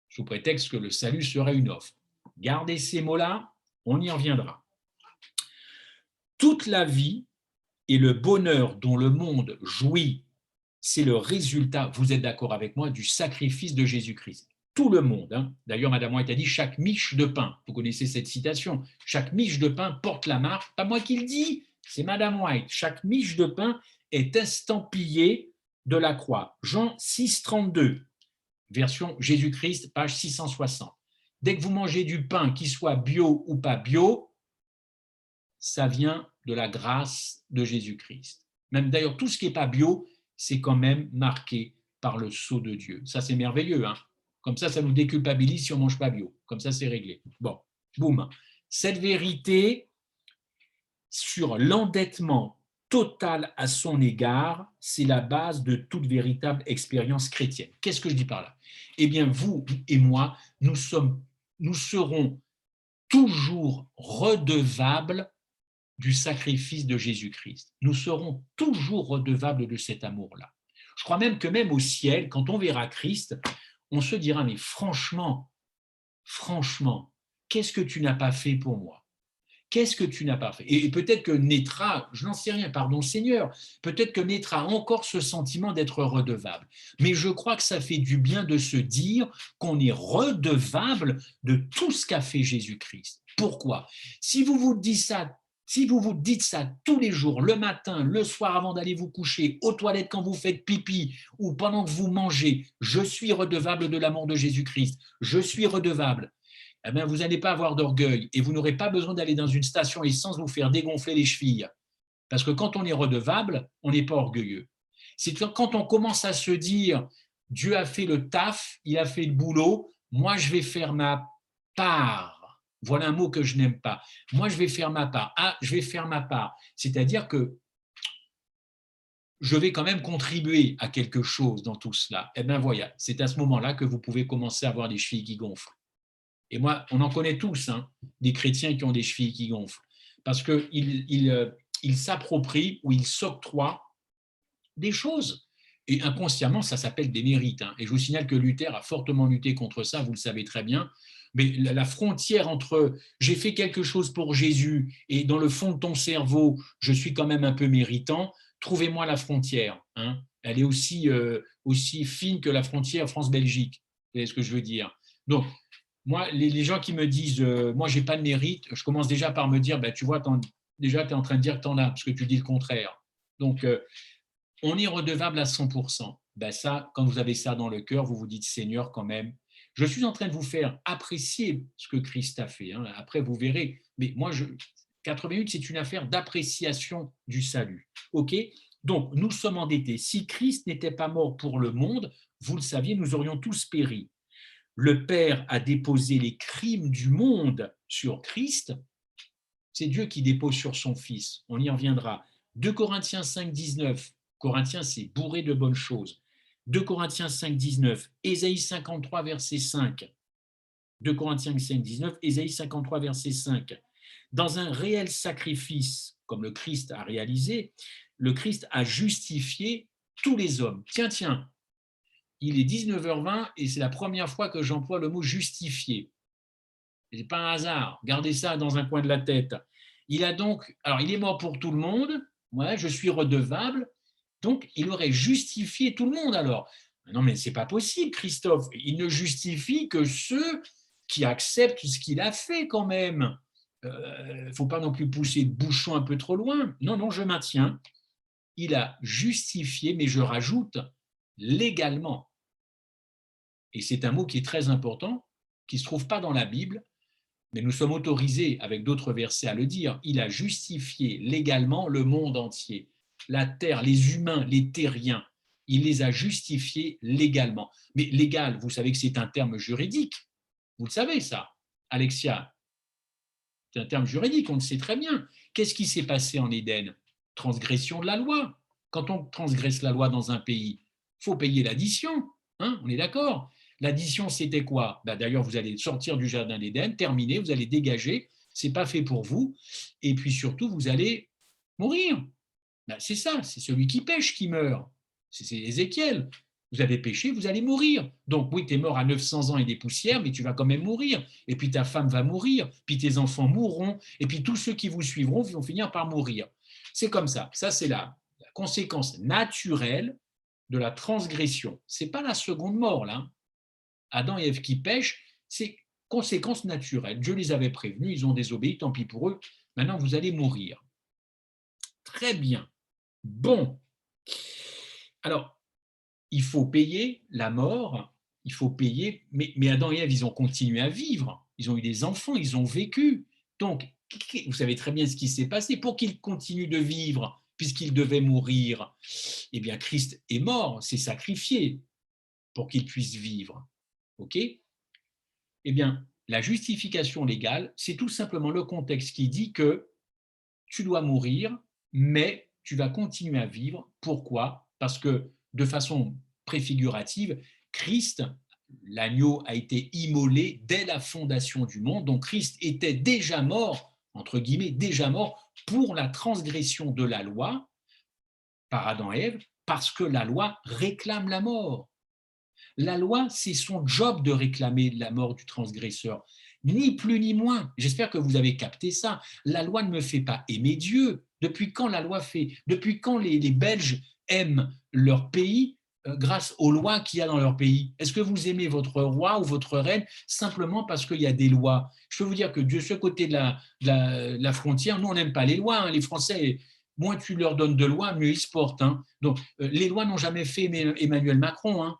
sous prétexte que le salut serait une offre. Gardez ces mots-là, on y reviendra. Toute la vie et le bonheur dont le monde jouit, c'est le résultat, vous êtes d'accord avec moi, du sacrifice de Jésus-Christ. Tout le monde, hein. D'ailleurs, Madame White a dit, chaque miche de pain, vous connaissez cette citation, chaque miche de pain porte la marque, pas moi qui le dis, c'est Madame White, chaque miche de pain est estampillée de la croix. Jean 6, 32, version Jésus-Christ, page 660. Dès que vous mangez du pain, qu'il soit bio ou pas bio, ça vient de la grâce de Jésus-Christ. Même d'ailleurs, tout ce qui n'est pas bio, c'est quand même marqué par le sceau de Dieu. Ça, c'est merveilleux, hein. Comme ça nous déculpabilise si on ne mange pas bio. Comme ça, c'est réglé. Bon, boum. Cette vérité sur l'endettement total à son égard, c'est la base de toute véritable expérience chrétienne. Qu'est-ce que je dis par là? Eh bien, vous et moi, nous serons toujours redevables du sacrifice de Jésus-Christ. Nous serons toujours redevables de cet amour-là. Je crois même que même au ciel, quand on verra Christ, on se dira, mais franchement, qu'est-ce que tu n'as pas fait pour moi? Qu'est-ce que tu n'as pas fait? Et peut-être que naîtra, je n'en sais rien, pardon Seigneur, peut-être que naîtra encore ce sentiment d'être redevable. Mais je crois que ça fait du bien de se dire qu'on est redevable de tout ce qu'a fait Jésus-Christ. Pourquoi? Si vous vous dites ça tous les jours, le matin, le soir avant d'aller vous coucher, aux toilettes quand vous faites pipi ou pendant que vous mangez, je suis redevable de l'amour de Jésus-Christ, je suis redevable, eh bien, vous n'allez pas avoir d'orgueil et vous n'aurez pas besoin d'aller dans une station essence vous faire dégonfler les chevilles. Parce que quand on est redevable, on n'est pas orgueilleux. C'est quand on commence à se dire Dieu a fait le taf, il a fait le boulot, moi je vais faire ma part. Voilà un mot que je n'aime pas. Moi, je vais faire ma part. Ah, je vais faire ma part. C'est-à-dire que je vais quand même contribuer à quelque chose dans tout cela. Eh bien, voilà, c'est à ce moment-là que vous pouvez commencer à avoir des chevilles qui gonflent. Et moi, on en connaît tous, hein, des chrétiens qui ont des chevilles qui gonflent. Parce qu'ils s'approprient ou ils s'octroient des choses. Et inconsciemment, ça s'appelle des mérites. Hein. Et je vous signale que Luther a fortement lutté contre ça, vous le savez très bien. Mais la frontière entre j'ai fait quelque chose pour Jésus et dans le fond de ton cerveau, je suis quand même un peu méritant, trouvez-moi la frontière. Hein. Elle est aussi fine que la frontière France-Belgique. Vous voyez ce que je veux dire? Donc, moi, les gens qui me disent moi, je n'ai pas de mérite, je commence déjà par me dire tu vois, déjà, tu es en train de dire que tu en as, parce que tu dis le contraire. Donc, on est redevable à 100%. Ça, quand vous avez ça dans le cœur, vous vous dites Seigneur, quand même, je suis en train de vous faire apprécier ce que Christ a fait. Hein. Après, vous verrez. Mais moi, 88, c'est une affaire d'appréciation du salut. OK? Donc, nous sommes endettés. Si Christ n'était pas mort pour le monde, vous le saviez, nous aurions tous péri. Le Père a déposé les crimes du monde sur Christ. C'est Dieu qui dépose sur son Fils. On y reviendra. 2 Corinthiens 5, 19. Corinthiens, c'est bourré de bonnes choses. 2 Corinthiens 5, 19, Ésaïe 53, verset 5. 2 Corinthiens 5, 19, Ésaïe 53, verset 5. Dans un réel sacrifice, comme le Christ a réalisé, le Christ a justifié tous les hommes. Tiens, il est 19h20 et c'est la première fois que j'emploie le mot justifier. Ce n'est pas un hasard, gardez ça dans un coin de la tête. Il est mort pour tout le monde, ouais, je suis redevable, donc il aurait justifié tout le monde alors. Non mais c'est pas possible Christophe, il ne justifie que ceux qui acceptent ce qu'il a fait quand même. Il ne faut pas non plus pousser le bouchon un peu trop loin. Non, je maintiens. Il a justifié, mais je rajoute légalement. Et c'est un mot qui est très important, qui ne se trouve pas dans la Bible, mais nous sommes autorisés, avec d'autres versets, à le dire. Il a justifié légalement le monde entier. La terre, les humains, les terriens, il les a justifiés légalement. Mais légal, vous savez que c'est un terme juridique. Vous le savez, ça, Alexia. C'est un terme juridique, on le sait très bien. Qu'est-ce qui s'est passé en Éden? Transgression de la loi. Quand on transgresse la loi dans un pays, il faut payer l'addition. Hein, on est d'accord? L'addition, c'était quoi? D'ailleurs, vous allez sortir du jardin d'Éden, terminer, vous allez dégager, ce n'est pas fait pour vous, et puis surtout, vous allez mourir. C'est ça, c'est celui qui pêche qui meurt. C'est Ézéchiel. Vous avez péché, vous allez mourir. Donc oui, tu es mort à 900 ans et des poussières, mais tu vas quand même mourir. Et puis ta femme va mourir, puis tes enfants mourront, et puis tous ceux qui vous suivront vont finir par mourir. C'est comme ça. Ça, c'est la conséquence naturelle de la transgression. Ce n'est pas la seconde mort, là. Adam et Ève qui pêchent, c'est conséquence naturelle. Dieu les avait prévenus, ils ont désobéi, tant pis pour eux. Maintenant, vous allez mourir. Très bien. Bon. Alors, il faut payer la mort, il faut payer, mais Adam et Ève, ils ont continué à vivre, ils ont eu des enfants, ils ont vécu. Donc, vous savez très bien ce qui s'est passé. Pour qu'ils continuent de vivre, puisqu'ils devaient mourir, eh bien, Christ est mort, s'est sacrifié pour qu'ils puissent vivre. OK? Eh bien, la justification légale, c'est tout simplement le contexte qui dit que tu dois mourir, mais tu vas continuer à vivre. Pourquoi? Parce que, de façon préfigurative, Christ, l'agneau, a été immolé dès la fondation du monde. Donc Christ était déjà mort, entre guillemets, déjà mort pour la transgression de la loi par Adam et Ève, parce que la loi réclame la mort. La loi, c'est son job de réclamer la mort du transgresseur, ni plus ni moins. J'espère que vous avez capté ça. La loi ne me fait pas aimer Dieu. Depuis quand la loi fait? Depuis quand les Belges aiment leur pays grâce aux lois qu'il y a dans leur pays? Est-ce que vous aimez votre roi ou votre reine simplement parce qu'il y a des lois? Je peux vous dire que de ce côté de la frontière, nous, on n'aime pas les lois. Hein. Les Français, moins tu leur donnes de lois, mieux ils se portent. Hein. Donc, les lois n'ont jamais fait Emmanuel Macron. Hein.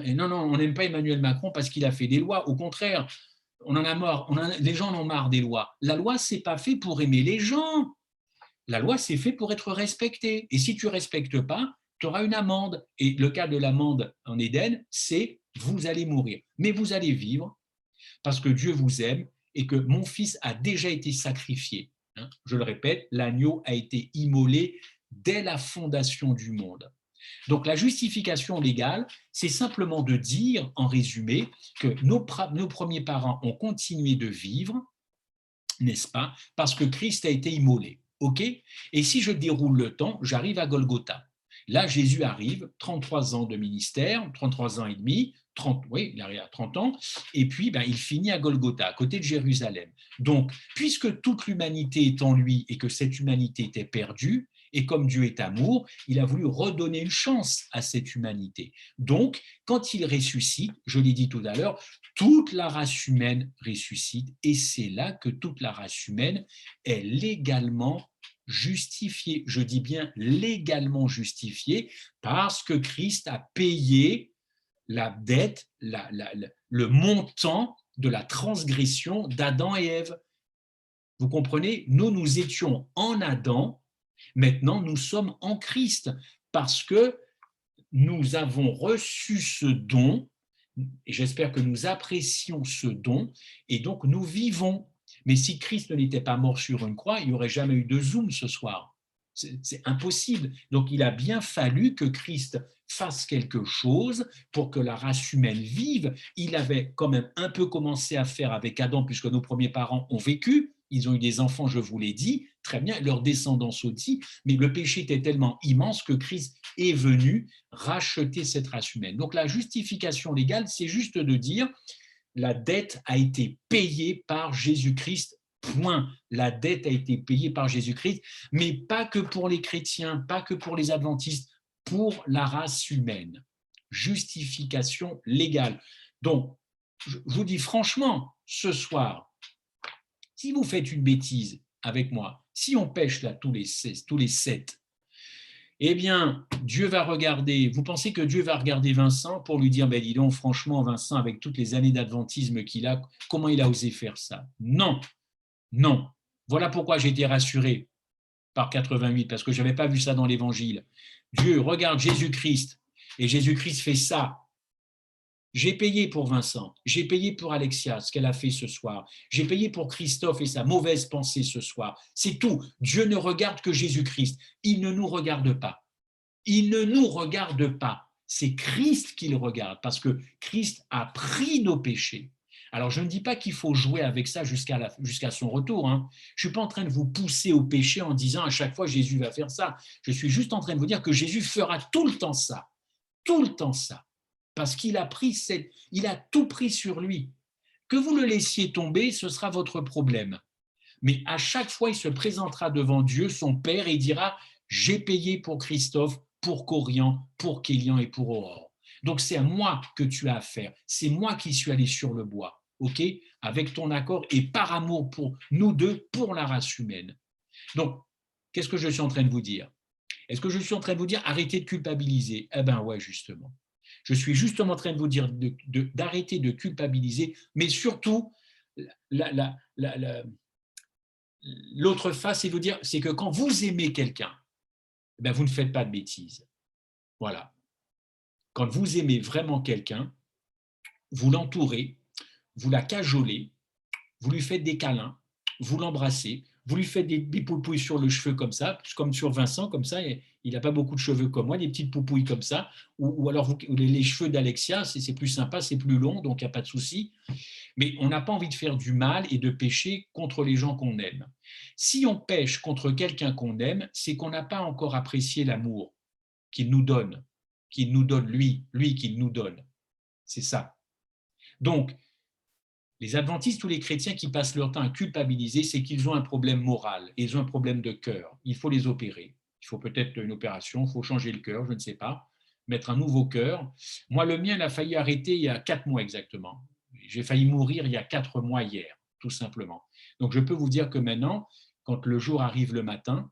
Et non, on n'aime pas Emmanuel Macron parce qu'il a fait des lois. Au contraire, on en a marre. Les gens en ont marre des lois. La loi, c'est pas fait pour aimer les gens. La loi, c'est fait pour être respecté. Et si tu ne respectes pas, tu auras une amende. Et le cas de l'amende en Éden, c'est vous allez mourir. Mais vous allez vivre parce que Dieu vous aime et que mon fils a déjà été sacrifié. Je le répète, l'agneau a été immolé dès la fondation du monde. Donc la justification légale, c'est simplement de dire, en résumé, que nos premiers parents ont continué de vivre, n'est-ce pas, parce que Christ a été immolé. OK? Et si je déroule le temps, j'arrive à Golgotha. Là, Jésus arrive, 33 ans de ministère, 33 ans et demi, 30, oui, il arrive à 30 ans, et puis il finit à Golgotha, à côté de Jérusalem. Donc, puisque toute l'humanité est en lui et que cette humanité était perdue, et comme Dieu est amour, il a voulu redonner une chance à cette humanité. Donc, quand il ressuscite, je l'ai dit tout à l'heure, toute la race humaine ressuscite, et c'est là que toute la race humaine est légalement justifiée. Je dis bien légalement justifiée, parce que Christ a payé la dette, le montant de la transgression d'Adam et Ève. Vous comprenez? Nous étions en Adam, maintenant nous sommes en Christ, parce que nous avons reçu ce don, et j'espère que nous apprécions ce don, et donc nous vivons. Mais si Christ n'était pas mort sur une croix, il n'y aurait jamais eu de Zoom ce soir. C'est impossible. Donc il a bien fallu que Christ fasse quelque chose pour que la race humaine vive. Il avait quand même un peu commencé à faire avec Adam, puisque nos premiers parents ont vécu, ils ont eu des enfants, je vous l'ai dit, très bien, leur descendance aussi, mais le péché était tellement immense que Christ est venu racheter cette race humaine. Donc la justification légale, c'est juste de dire la dette a été payée par Jésus-Christ, point. La dette a été payée par Jésus-Christ, mais pas que pour les chrétiens, pas que pour les adventistes, pour la race humaine. Justification légale. Donc, je vous dis franchement, ce soir, si vous faites une bêtise avec moi, si on pêche là tous les 7, Eh bien, Dieu va regarder, vous pensez que Dieu va regarder Vincent pour lui dire, ben dis donc, franchement, Vincent, avec toutes les années d'adventisme qu'il a, comment il a osé faire ça? Non, non. Voilà pourquoi j'ai été rassuré par 88, parce que je n'avais pas vu ça dans l'Évangile. Dieu regarde Jésus-Christ, et Jésus-Christ fait ça. J'ai payé pour Vincent, j'ai payé pour Alexia, ce qu'elle a fait ce soir, j'ai payé pour Christophe et sa mauvaise pensée ce soir. C'est tout. Dieu ne regarde que Jésus-Christ. Il ne nous regarde pas. Il ne nous regarde pas. C'est Christ qu'il regarde, parce que Christ a pris nos péchés. Alors, je ne dis pas qu'il faut jouer avec ça jusqu'à son retour. Hein. Je ne suis pas en train de vous pousser au péché en disant à chaque fois Jésus va faire ça. Je suis juste en train de vous dire que Jésus fera tout le temps ça. Tout le temps ça. Parce qu'il a tout pris sur lui. Que vous le laissiez tomber, ce sera votre problème. Mais à chaque fois, il se présentera devant Dieu, son Père, et il dira « J'ai payé pour Christophe, pour Corian, pour Kélian et pour Aurore. Donc c'est à moi que tu as affaire. C'est moi qui suis allé sur le bois, ok, avec ton accord et par amour pour nous deux, pour la race humaine. » Donc, qu'est-ce que je suis en train de vous dire? Est-ce que je suis en train de vous dire arrêtez de culpabiliser? Eh bien, ouais, justement. Je suis justement en train de vous dire d'arrêter de culpabiliser, mais surtout, l'autre face, c'est vous dire, c'est que quand vous aimez quelqu'un, ben vous ne faites pas de bêtises. Voilà. Quand vous aimez vraiment quelqu'un, vous l'entourez, vous la cajolez, vous lui faites des câlins, vous l'embrassez, vous lui faites des poupouilles sur le cheveu comme ça, comme sur Vincent, comme ça, il n'a pas beaucoup de cheveux comme moi, des petites poupouilles comme ça, ou alors les cheveux d'Alexia, c'est plus sympa, c'est plus long, donc il n'y a pas de souci. Mais on n'a pas envie de faire du mal et de pécher contre les gens qu'on aime. Si on pêche contre quelqu'un qu'on aime, c'est qu'on n'a pas encore apprécié l'amour qu'il nous donne lui qu'il nous donne. C'est ça. Donc, les adventistes ou les chrétiens qui passent leur temps à culpabiliser, c'est qu'ils ont un problème moral, ils ont un problème de cœur. Il faut les opérer. Il faut peut-être une opération, il faut changer le cœur, je ne sais pas, mettre un nouveau cœur. Moi, le mien a failli arrêter il y a 4 mois exactement. J'ai failli mourir il y a 4 mois hier, tout simplement. Donc, je peux vous dire que maintenant, quand le jour arrive le matin,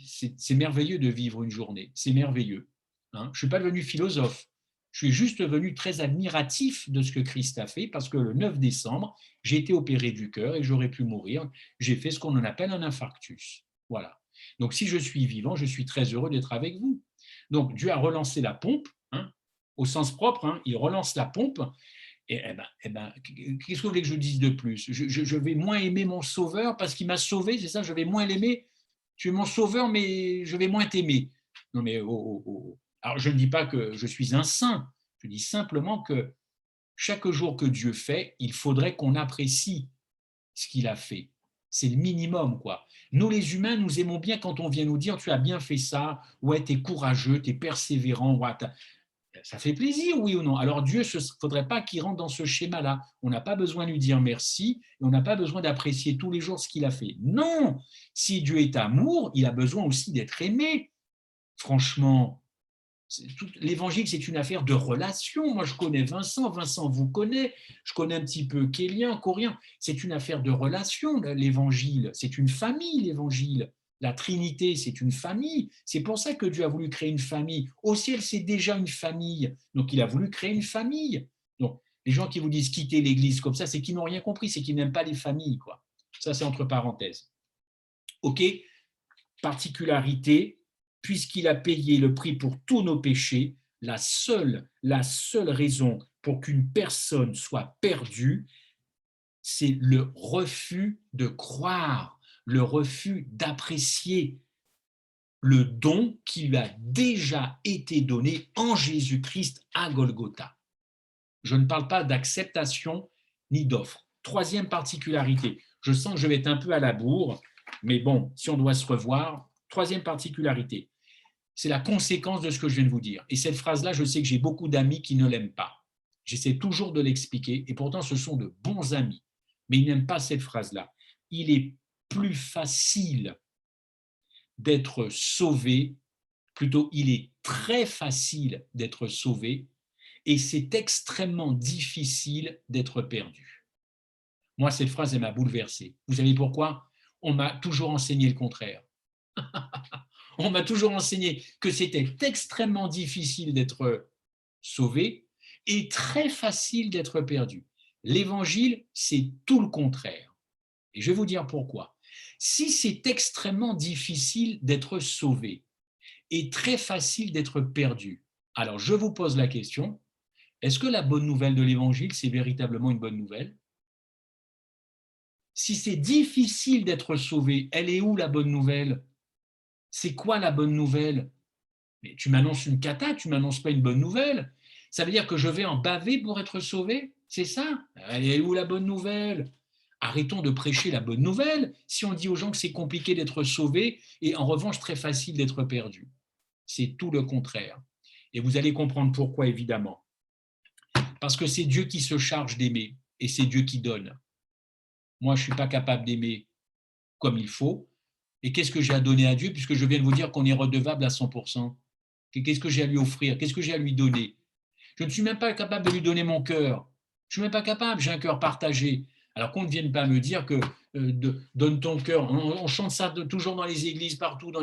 c'est merveilleux de vivre une journée, c'est merveilleux. Hein, je ne suis pas devenu philosophe. Je suis juste devenu très admiratif de ce que Christ a fait parce que le 9 décembre, j'ai été opéré du cœur et j'aurais pu mourir. J'ai fait ce qu'on appelle un infarctus. Voilà. Donc, si je suis vivant, je suis très heureux d'être avec vous. Donc, Dieu a relancé la pompe, hein, au sens propre, hein, il relance la pompe. Et qu'est-ce que vous voulez que je dise de plus? Je vais moins aimer mon sauveur parce qu'il m'a sauvé, c'est ça? Je vais moins l'aimer. Tu es mon sauveur, mais je vais moins t'aimer. Non, mais alors, je ne dis pas que je suis un saint, je dis simplement que chaque jour que Dieu fait, il faudrait qu'on apprécie ce qu'il a fait. C'est le minimum, quoi. Nous, les humains, nous aimons bien quand on vient nous dire « tu as bien fait ça »,« ouais, tu es courageux, tu es persévérant », ouais, ça fait plaisir, oui ou non? Alors Dieu, il ne faudrait pas qu'il rentre dans ce schéma-là. On n'a pas besoin de lui dire merci et on n'a pas besoin d'apprécier tous les jours ce qu'il a fait. Non! Si Dieu est amour, il a besoin aussi d'être aimé. Franchement, l'évangile, c'est une affaire de relation. Moi, je connais Vincent, Vincent vous connaît, je connais un petit peu Kélian, Corien. C'est une affaire de relation, l'évangile. C'est une famille, l'évangile. La Trinité, c'est une famille. C'est pour ça que Dieu a voulu créer une famille. Au ciel, c'est déjà une famille. Donc, il a voulu créer une famille. Donc, les gens qui vous disent quitter l'Église comme ça, c'est qu'ils n'ont rien compris, c'est qu'ils n'aiment pas les familles, quoi. Ça, c'est entre parenthèses. OK? Particularité, puisqu'il a payé le prix pour tous nos péchés, la seule raison pour qu'une personne soit perdue, c'est le refus de croire, le refus d'apprécier le don qui lui a déjà été donné en Jésus-Christ à Golgotha. Je ne parle pas d'acceptation ni d'offre. Troisième particularité, je sens que je vais être un peu à la bourre, mais bon, si on doit se revoir, troisième particularité, c'est la conséquence de ce que je viens de vous dire. Et cette phrase-là, je sais que j'ai beaucoup d'amis qui ne l'aiment pas. J'essaie toujours de l'expliquer, et pourtant ce sont de bons amis, mais ils n'aiment pas cette phrase-là. Il est plus facile d'être sauvé, plutôt il est très facile d'être sauvé, et c'est extrêmement difficile d'être perdu. Moi, cette phrase, elle m'a bouleversé. Vous savez pourquoi? On m'a toujours enseigné le contraire. On m'a toujours enseigné que c'était extrêmement difficile d'être sauvé et très facile d'être perdu. L'évangile, c'est tout le contraire. Et je vais vous dire pourquoi. Si c'est extrêmement difficile d'être sauvé et très facile d'être perdu, alors je vous pose la question, est-ce que la bonne nouvelle de l'évangile, c'est véritablement une bonne nouvelle? Si c'est difficile d'être sauvé, elle est où la bonne nouvelle? C'est quoi la bonne nouvelle? Mais tu m'annonces une cata, tu m'annonces pas une bonne nouvelle. Ça veut dire que je vais en baver pour être sauvé? C'est ça? Elle est où la bonne nouvelle? Arrêtons de prêcher la bonne nouvelle si on dit aux gens que c'est compliqué d'être sauvé et en revanche très facile d'être perdu. C'est tout le contraire. Et vous allez comprendre pourquoi, évidemment. Parce que c'est Dieu qui se charge d'aimer et c'est Dieu qui donne. Moi, je ne suis pas capable d'aimer comme il faut. Et qu'est-ce que j'ai à donner à Dieu puisque je viens de vous dire qu'on est redevable à 100%? Qu'est-ce que j'ai à lui offrir? Qu'est-ce que j'ai à lui donner? Je ne suis même pas capable de lui donner mon cœur. Je ne suis même pas capable, j'ai un cœur partagé. Alors qu'on ne vienne pas me dire que donne ton cœur. On chante ça toujours dans les églises, partout, dans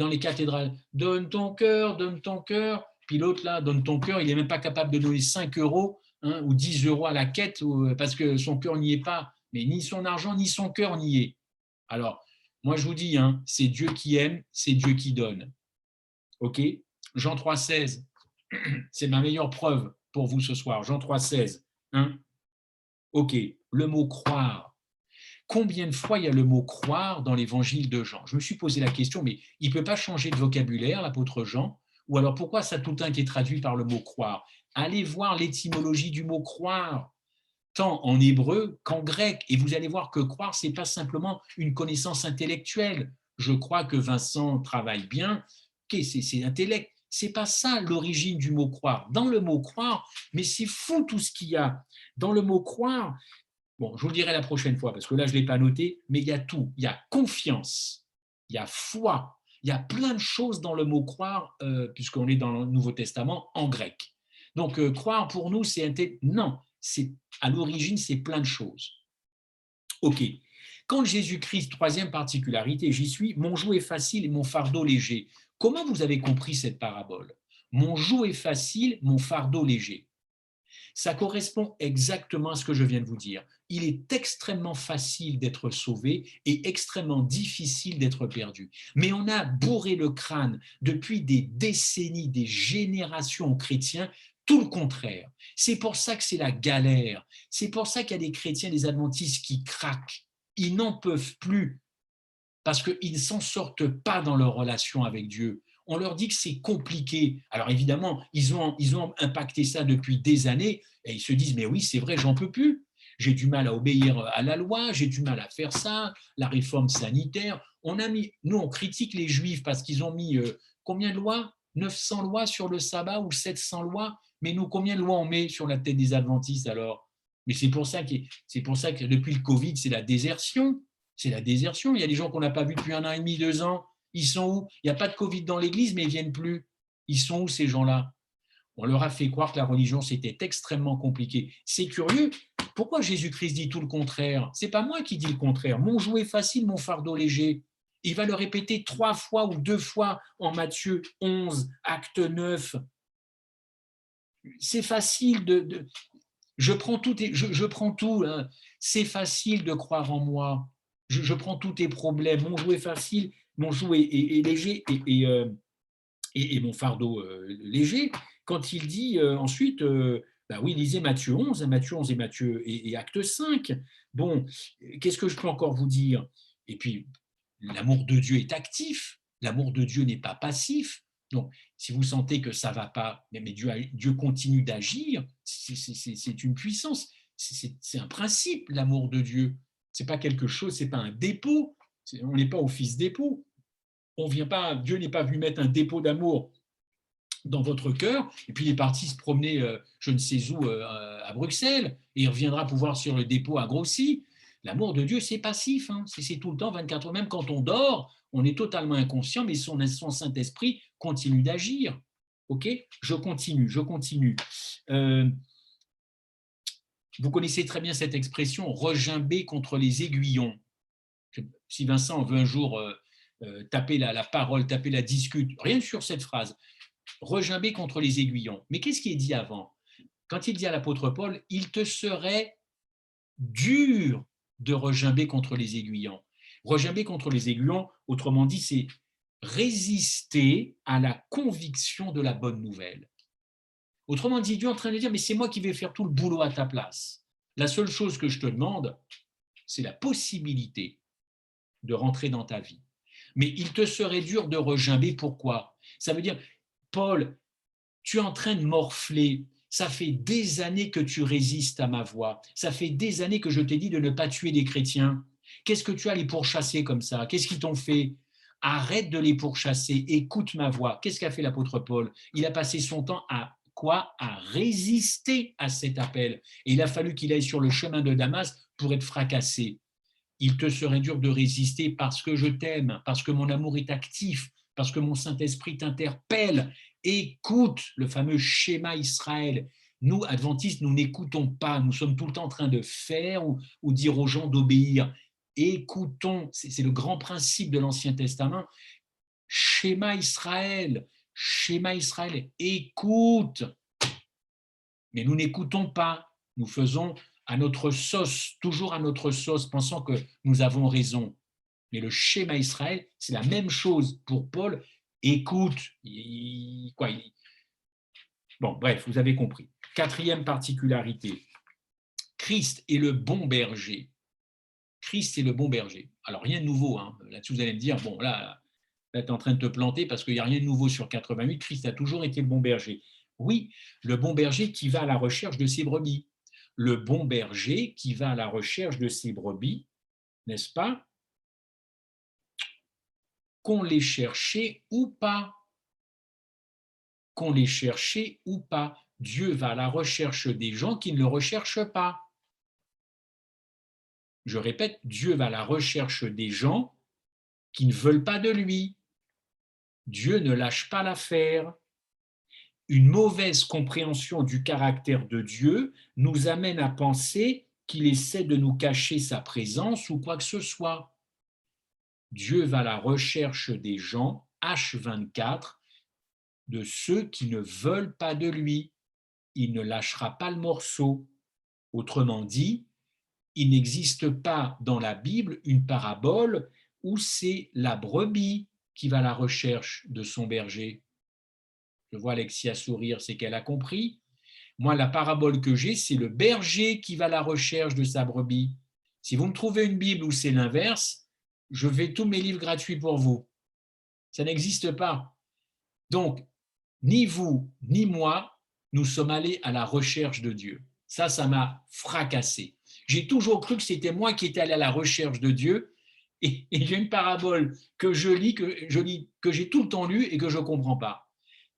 les cathédrales. Donne ton cœur, donne ton cœur. Puis l'autre, là, donne ton cœur, il n'est même pas capable de donner 5 euros ou 10 euros à la quête parce que son cœur n'y est pas. Mais ni son argent, ni son cœur n'y est. Alors, moi, je vous dis, c'est Dieu qui aime, c'est Dieu qui donne. OK? Jean 3,16, c'est ma meilleure preuve pour vous ce soir. Jean 3,16. OK, le mot croire. Combien de fois il y a le mot croire dans l'évangile de Jean? Je me suis posé la question, mais il ne peut pas changer de vocabulaire, l'apôtre Jean? Ou alors pourquoi ça a tout le temps été traduit par le mot croire? Allez voir l'étymologie du mot croire, tant en hébreu qu'en grec. Et vous allez voir que croire, ce n'est pas simplement une connaissance intellectuelle. Je crois que Vincent travaille bien. Okay, c'est intellect. C'est pas ça l'origine du mot croire. Dans le mot croire, mais c'est fou tout ce qu'il y a. Dans le mot croire, bon, je vous le dirai la prochaine fois parce que là, je ne l'ai pas noté, mais il y a tout. Il y a confiance, il y a foi, il y a plein de choses dans le mot croire, puisqu'on est dans le Nouveau Testament en grec. Donc, croire pour nous, c'est non, à l'origine, c'est plein de choses. OK. Quand Jésus-Christ, troisième particularité, j'y suis, mon joug est facile et mon fardeau léger. Comment vous avez compris cette parabole? Mon joug est facile, mon fardeau léger. Ça correspond exactement à ce que je viens de vous dire. Il est extrêmement facile d'être sauvé et extrêmement difficile d'être perdu. Mais on a bourré le crâne depuis des décennies, des générations aux chrétiens, tout le contraire. C'est pour ça que c'est la galère. C'est pour ça qu'il y a des chrétiens, des adventistes qui craquent. Ils n'en peuvent plus parce qu'ils ne s'en sortent pas dans leur relation avec Dieu. On leur dit que c'est compliqué. Alors évidemment, ils ont impacté ça depuis des années et ils se disent, mais oui, c'est vrai, j'en peux plus. J'ai du mal à obéir à la loi, j'ai du mal à faire ça, la réforme sanitaire. Nous, on critique les Juifs parce qu'ils ont mis combien de lois? 900 lois sur le sabbat ou 700 lois? Mais nous, combien de lois on met sur la tête des adventistes alors? Mais c'est pour ça que depuis le Covid, c'est la désertion. C'est la désertion. Il y a des gens qu'on n'a pas vus depuis 1 an et demi, 2 ans. Ils sont où? Il n'y a pas de Covid dans l'église, mais ils ne viennent plus. Ils sont où ces gens-là? On leur a fait croire que la religion, c'était extrêmement compliqué. C'est curieux. Pourquoi Jésus-Christ dit tout le contraire? Ce n'est pas moi qui dis le contraire. Mon joug est facile, mon fardeau léger. Il va le répéter 3 fois ou 2 fois en Matthieu 11, acte 9. C'est facile je prends tout. Hein. C'est facile de croire en moi. Je prends tous tes problèmes. Mon joug est facile, mon joug est léger et mon fardeau léger. Quand il dit ensuite, bah oui, lisez Matthieu 11 et Acte 5. Bon, qu'est-ce que je peux encore vous dire? Et puis, l'amour de Dieu est actif. L'amour de Dieu n'est pas passif. Donc, si vous sentez que ça ne va pas, mais Dieu continue d'agir, c'est une puissance, c'est un principe, l'amour de Dieu. Ce n'est pas quelque chose, ce n'est pas un dépôt, on n'est pas au fils dépôt. On vient pas, Dieu n'est pas venu mettre un dépôt d'amour dans votre cœur, et puis il est parti se promener je ne sais où à Bruxelles, et il reviendra pouvoir sur le dépôt à Grossi. L'amour de Dieu, c'est passif, c'est tout le temps, 24 heures, même quand on dort, on est totalement inconscient, mais son Saint-Esprit continue d'agir. Ok? Je continue. Vous connaissez très bien cette expression, regimber contre les aiguillons. Si Vincent veut un jour taper la parole, taper la discute, rien que sur cette phrase. Regimber contre les aiguillons. Mais qu'est-ce qui est dit avant? Quand il dit à l'apôtre Paul, il te serait dur de regimber contre les aiguillons. Regimber contre les aiguillons, autrement dit, c'est résister à la conviction de la bonne nouvelle. Autrement dit, Dieu est en train de dire, mais c'est moi qui vais faire tout le boulot à ta place. La seule chose que je te demande, c'est la possibilité de rentrer dans ta vie. Mais il te serait dur de regimber. Pourquoi? Ça veut dire, Paul, tu es en train de morfler. Ça fait des années que tu résistes à ma voix. Ça fait des années que je t'ai dit de ne pas tuer des chrétiens. Qu'est-ce que tu as les pourchasser comme ça? Qu'est-ce qu'ils t'ont fait? Arrête de les pourchasser, écoute ma voix. Qu'est-ce qu'a fait l'apôtre Paul? Il a passé son temps à quoi? À résister à cet appel. Et il a fallu qu'il aille sur le chemin de Damas pour être fracassé. Il te serait dur de résister parce que je t'aime, parce que mon amour est actif, parce que mon Saint-Esprit t'interpelle. Écoute le fameux schéma Israël. Nous, adventistes, nous n'écoutons pas. Nous sommes tout le temps en train de faire ou dire aux gens d'obéir. Écoutons, c'est le grand principe de l'Ancien Testament. Schéma Israël, écoute. Mais nous n'écoutons pas. Nous faisons à notre sauce, toujours à notre sauce, pensant que nous avons raison. Mais le schéma Israël, c'est la même chose pour Paul. Écoute, bon, bref, vous avez compris. Quatrième particularité, Christ est le bon berger. Christ est le bon berger. Alors, rien de nouveau, hein. Là-dessus, vous allez me dire, bon, là tu es en train de te planter parce qu'il n'y a rien de nouveau sur 88. Christ a toujours été le bon berger. Oui, le bon berger qui va à la recherche de ses brebis. Le bon berger qui va à la recherche de ses brebis, n'est-ce pas? Qu'on les cherchait ou pas. Qu'on les cherchait ou pas. Dieu va à la recherche des gens qui ne le recherchent pas. Je répète, Dieu va à la recherche des gens qui ne veulent pas de lui. Dieu ne lâche pas l'affaire. Une mauvaise compréhension du caractère de Dieu nous amène à penser qu'il essaie de nous cacher sa présence ou quoi que ce soit. Dieu va à la recherche des gens, H24, de ceux qui ne veulent pas de lui. Il ne lâchera pas le morceau. Autrement dit, il n'existe pas dans la Bible une parabole où c'est la brebis qui va à la recherche de son berger. Je vois Alexia sourire, c'est qu'elle a compris. Moi, la parabole que j'ai, c'est le berger qui va à la recherche de sa brebis. Si vous me trouvez une Bible où c'est l'inverse, je fais tous mes livres gratuits pour vous. Ça n'existe pas. Donc, ni vous, ni moi, nous sommes allés à la recherche de Dieu. Ça m'a fracassé. J'ai toujours cru que c'était moi qui étais allé à la recherche de Dieu. Et j'ai une parabole que je lis, que j'ai tout le temps lu et que je ne comprends pas.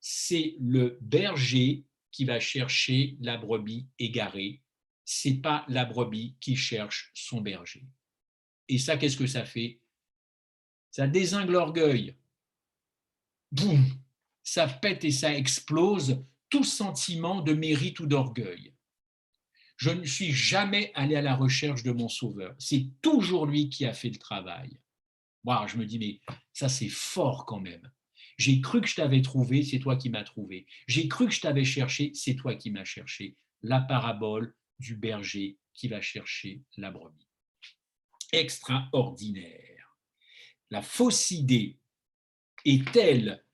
C'est le berger qui va chercher la brebis égarée. Ce n'est pas la brebis qui cherche son berger. Et ça, qu'est-ce que ça fait? Ça dézingue l'orgueil. Boum! Ça pète et ça explose tout sentiment de mérite ou d'orgueil. Je ne suis jamais allé à la recherche de mon sauveur. C'est toujours lui qui a fait le travail. Wow, je me dis, mais ça c'est fort quand même. J'ai cru que je t'avais trouvé, c'est toi qui m'as trouvé. J'ai cru que je t'avais cherché, c'est toi qui m'as cherché. La parabole du berger qui va chercher la brebis. Extraordinaire. La fausse idée est-elle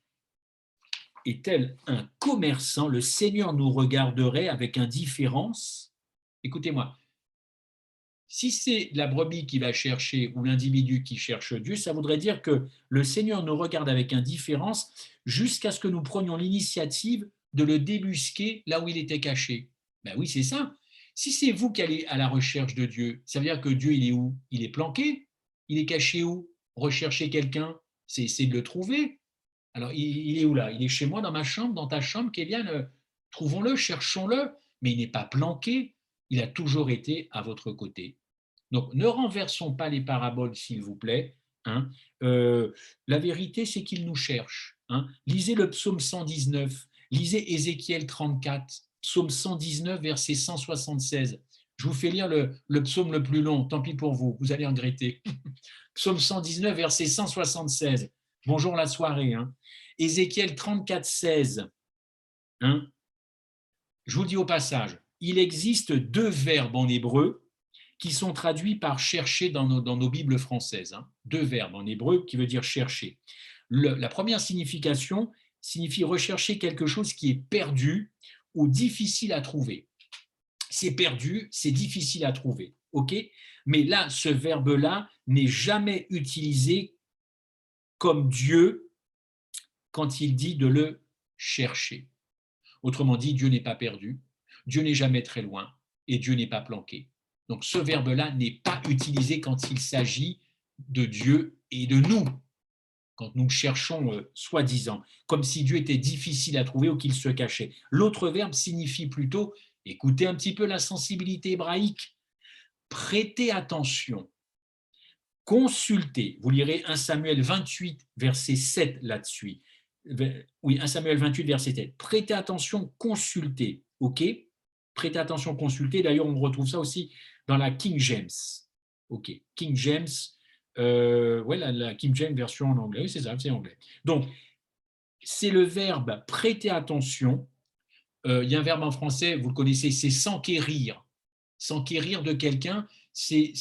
un commerçant? Le Seigneur nous regarderait avec indifférence? Écoutez-moi, si c'est la brebis qui va chercher ou l'individu qui cherche Dieu, ça voudrait dire que le Seigneur nous regarde avec indifférence jusqu'à ce que nous prenions l'initiative de le débusquer là où il était caché. Ben oui, c'est ça. Si c'est vous qui allez à la recherche de Dieu, ça veut dire que Dieu, il est où? Il est planqué? Il est caché où? Rechercher quelqu'un, c'est essayer de le trouver. Alors, il est où là? Il est chez moi, dans ma chambre, dans ta chambre, Kéliane? Trouvons-le, cherchons-le. Mais il n'est pas planqué. Il a toujours été à votre côté. Donc, ne renversons pas les paraboles, s'il vous plaît. Hein. La vérité, c'est qu'il nous cherche. Hein. Lisez le psaume 119, lisez Ézéchiel 34, psaume 119, verset 176. Je vous fais lire le psaume le plus long, tant pis pour vous, vous allez regretter. Psaume 119, verset 176. Bonjour la soirée. Hein. Ézéchiel 34, 16. Hein. Je vous dis au passage, il existe 2 verbes en hébreu qui sont traduits par chercher dans nos Bibles françaises. Hein. 2 verbes en hébreu qui veut dire chercher. La première signification signifie rechercher quelque chose qui est perdu ou difficile à trouver. C'est perdu, c'est difficile à trouver. Ok ? Mais là, ce verbe-là n'est jamais utilisé comme Dieu quand il dit de le chercher. Autrement dit, Dieu n'est pas perdu, Dieu n'est jamais très loin et Dieu n'est pas planqué. Donc ce verbe-là n'est pas utilisé quand il s'agit de Dieu et de nous, quand nous cherchons soi-disant, comme si Dieu était difficile à trouver ou qu'il se cachait. L'autre verbe signifie plutôt, écoutez un petit peu la sensibilité hébraïque, prêtez attention, consultez. Vous lirez 1 Samuel 28, verset 7 là-dessus. Oui, 1 Samuel 28, verset 7. Prêtez attention, consultez. OK ? Prêtez attention, consultez. D'ailleurs, on retrouve ça aussi dans la King James. OK. King James, ouais, la King James version en anglais. Oui, c'est ça, c'est anglais. Donc, c'est le verbe prêter attention. Il y a un verbe en français, vous le connaissez, c'est s'enquérir. S'enquérir de quelqu'un, c'est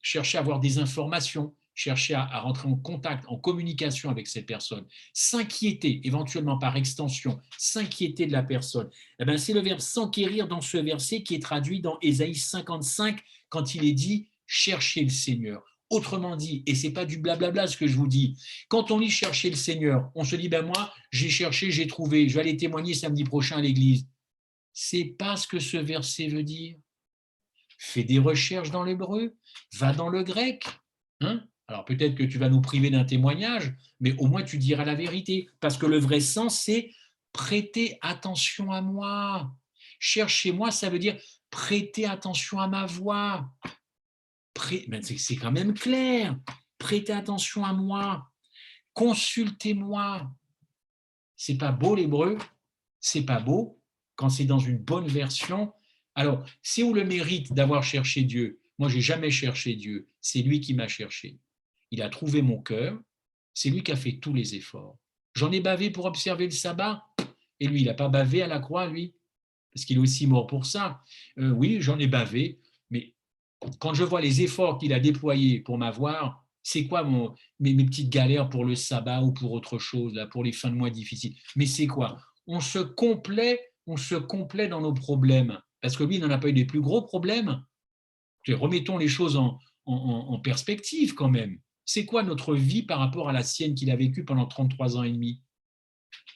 chercher à avoir des informations, chercher à rentrer en contact, en communication avec cette personne, s'inquiéter, éventuellement par extension, s'inquiéter de la personne. Eh bien, c'est le verbe s'enquérir dans ce verset qui est traduit dans Ésaïe 55 quand il est dit « chercher le Seigneur ». Autrement dit, et ce n'est pas du blablabla ce que je vous dis, quand on lit chercher le Seigneur, on se dit ben moi, j'ai cherché, j'ai trouvé, je vais aller témoigner samedi prochain à l'église. C'est pas ce que ce verset veut dire. Fais des recherches dans l'hébreu, va dans le grec. Hein? Alors peut-être que tu vas nous priver d'un témoignage, mais au moins tu diras la vérité. Parce que le vrai sens, c'est prêter attention à moi. Cherchez-moi, ça veut dire prêter attention à ma voix. C'est quand même clair. Prêtez attention à moi. Consultez-moi. C'est pas beau l'hébreu? C'est pas beau quand c'est dans une bonne version. Alors, c'est où le mérite d'avoir cherché Dieu? Moi, j'ai jamais cherché Dieu. C'est lui qui m'a cherché. Il a trouvé mon cœur. C'est lui qui a fait tous les efforts. J'en ai bavé pour observer le sabbat. Et lui, il n'a pas bavé à la croix, lui, parce qu'il est aussi mort pour ça. Oui, j'en ai bavé, mais quand je vois les efforts qu'il a déployés pour m'avoir, c'est quoi mes petites galères pour le sabbat ou pour autre chose, là, pour les fins de mois difficiles? Mais c'est quoi? On se complaît dans nos problèmes, parce que lui, il n'en a pas eu des plus gros problèmes. Remettons les choses en perspective quand même. C'est quoi notre vie par rapport à la sienne qu'il a vécue pendant 33 ans et demi?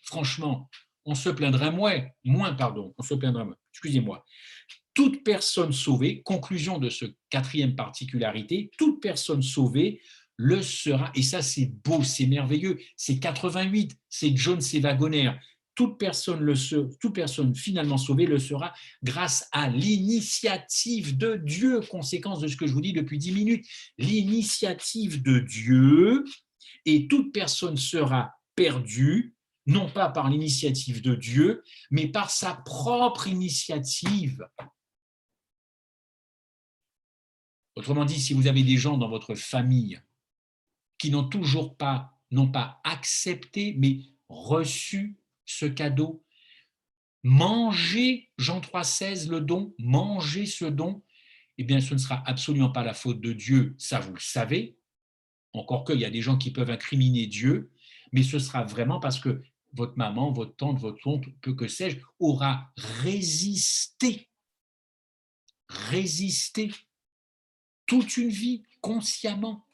Franchement, on se plaindrait moins, on se plaindrait moins, excusez-moi. Toute personne sauvée, conclusion de ce 4e particularité, toute personne sauvée le sera, et ça c'est beau, c'est merveilleux, c'est 88, c'est John C. Wagoner. Toute personne finalement sauvée le sera grâce à l'initiative de Dieu, conséquence de ce que je vous dis depuis 10 minutes, l'initiative de Dieu, et toute personne sera perdue, non pas par l'initiative de Dieu, mais par sa propre initiative. Autrement dit, si vous avez des gens dans votre famille qui n'ont toujours pas, non pas accepté, mais reçu ce cadeau, mangez, Jean 3,16, le don, mangez ce don, eh bien ce ne sera absolument pas la faute de Dieu, ça vous le savez, encore qu'il y a des gens qui peuvent incriminer Dieu, mais ce sera vraiment parce que votre maman, votre tante, votre oncle, que sais-je, aura résisté toute une vie, consciemment.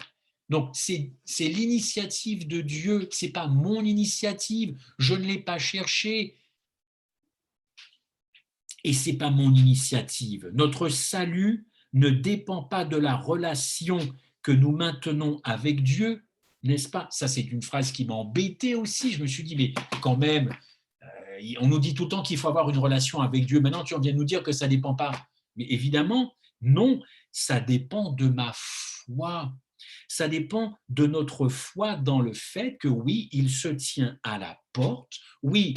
Donc, c'est l'initiative de Dieu, ce n'est pas mon initiative, je ne l'ai pas cherché. Et ce n'est pas mon initiative. Notre salut ne dépend pas de la relation que nous maintenons avec Dieu, n'est-ce pas? Ça, c'est une phrase qui m'a embêté aussi. Je me suis dit, mais quand même, on nous dit tout le temps qu'il faut avoir une relation avec Dieu. Maintenant, tu viens de nous dire que ça ne dépend pas. Mais évidemment, non, ça dépend de ma foi. Ça dépend de notre foi dans le fait que oui, il se tient à la porte, oui,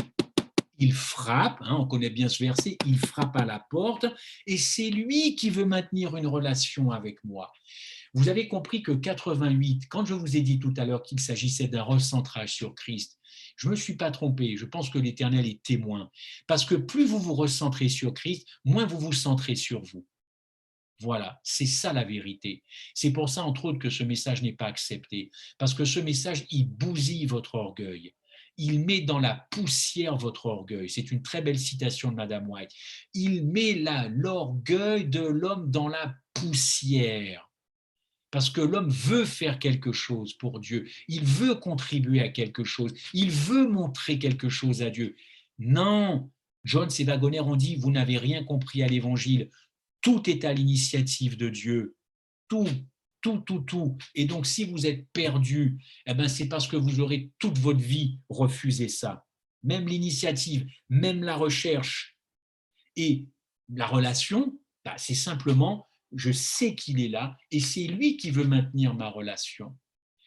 il frappe, hein, on connaît bien ce verset, il frappe à la porte, et c'est lui qui veut maintenir une relation avec moi. Vous avez compris que 88, quand je vous ai dit tout à l'heure qu'il s'agissait d'un recentrage sur Christ, je ne me suis pas trompé, je pense que l'Éternel est témoin, parce que plus vous vous recentrez sur Christ, moins vous vous centrez sur vous. Voilà, c'est ça la vérité. C'est pour ça, entre autres, que ce message n'est pas accepté, parce que ce message, il bousille votre orgueil. Il met dans la poussière votre orgueil. C'est une très belle citation de Madame White. Il met l'orgueil de l'homme dans la poussière. Parce que l'homme veut faire quelque chose pour Dieu, il veut contribuer à quelque chose, il veut montrer quelque chose à Dieu. Non, Jones et Wagoner ont dit, vous n'avez rien compris à l'Évangile, tout est à l'initiative de Dieu, tout, tout, tout, tout. Et donc, si vous êtes perdu, eh ben, c'est parce que vous aurez toute votre vie refusé ça. Même l'initiative, même la recherche et la relation, bah, c'est simplement je sais qu'il est là et c'est lui qui veut maintenir ma relation.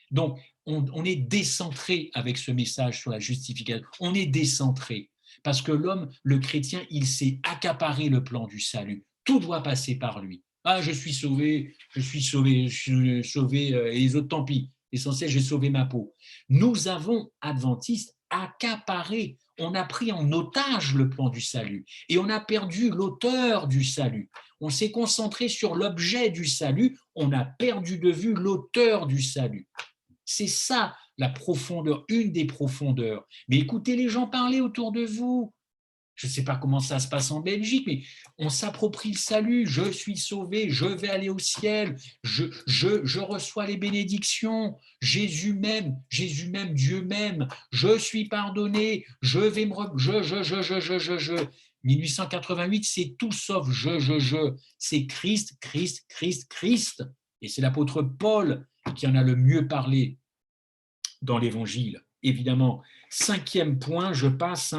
Donc, on est décentré avec ce message sur la justification. On est décentré parce que l'homme, le chrétien, il sait accaparer le plan du salut. Tout doit passer par lui. Ah, je suis sauvé, je suis sauvé, je suis sauvé, et les autres, tant pis. L'essentiel, j'ai sauvé ma peau. Nous avons, adventistes, accaparé. On a pris en otage le plan du salut et on a perdu l'auteur du salut. On s'est concentré sur l'objet du salut, on a perdu de vue l'auteur du salut. C'est ça la profondeur, une des profondeurs. Mais écoutez les gens parler autour de vous. Je ne sais pas comment ça se passe en Belgique, mais on s'approprie le salut. Je suis sauvé, je vais aller au ciel, je reçois les bénédictions. Jésus m'aime, Dieu m'aime. Je suis pardonné, je vais me... Je. 1888, c'est tout sauf je. C'est Christ, Christ, Christ, Christ. Et c'est l'apôtre Paul qui en a le mieux parlé dans l'Évangile. Évidemment, 5e point, je passe,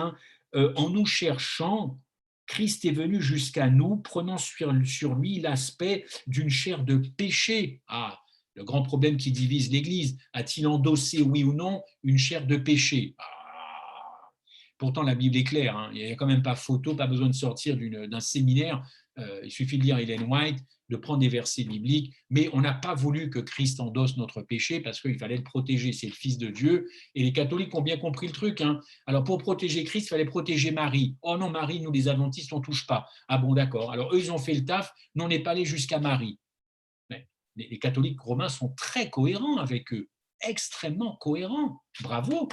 en nous cherchant, Christ est venu jusqu'à nous, prenant sur lui l'aspect d'une chair de péché. Ah, le grand problème qui divise l'Église, a-t-il endossé, oui ou non, une chair de péché? Pourtant, la Bible est claire, hein. Il n'y a quand même pas photo, pas besoin de sortir d'un séminaire. Il suffit de lire Ellen White, de prendre des versets bibliques, mais on n'a pas voulu que Christ endosse notre péché parce qu'il fallait le protéger, c'est le Fils de Dieu. Et les catholiques ont bien compris le truc, hein. Alors, pour protéger Christ, il fallait protéger Marie. Oh non, Marie, nous les adventistes, on ne touche pas. Ah bon, d'accord. Alors, eux, ils ont fait le taf, nous, on n'est pas allé jusqu'à Marie. Mais les catholiques romains sont très cohérents avec eux, extrêmement cohérents. Bravo,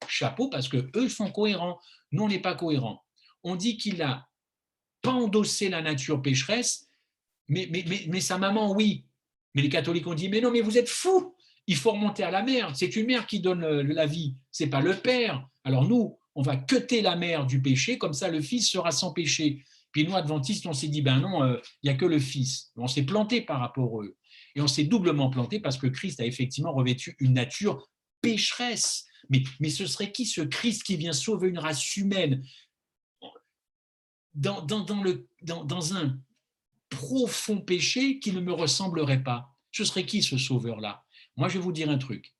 chapeau, parce que eux sont cohérents. Nous, on n'est pas cohérents. On dit qu'il n'a pas endossé la nature pécheresse, mais sa maman, oui. Mais les catholiques ont dit, mais non, mais vous êtes fous, il faut remonter à la mère. C'est une mère qui donne la vie, ce n'est pas le père. Alors nous, on va queuter la mère du péché, comme ça le fils sera sans péché. Puis nous, adventistes, on s'est dit, ben non, il n'y a que le fils. On s'est planté par rapport à eux. Et on s'est doublement planté parce que Christ a effectivement revêtu une nature pécheresse. Mais ce serait qui ce Christ qui vient sauver une race humaine dans un profond péché qui ne me ressemblerait pas? Ce serait qui ce sauveur-là? Moi, je vais vous dire un truc.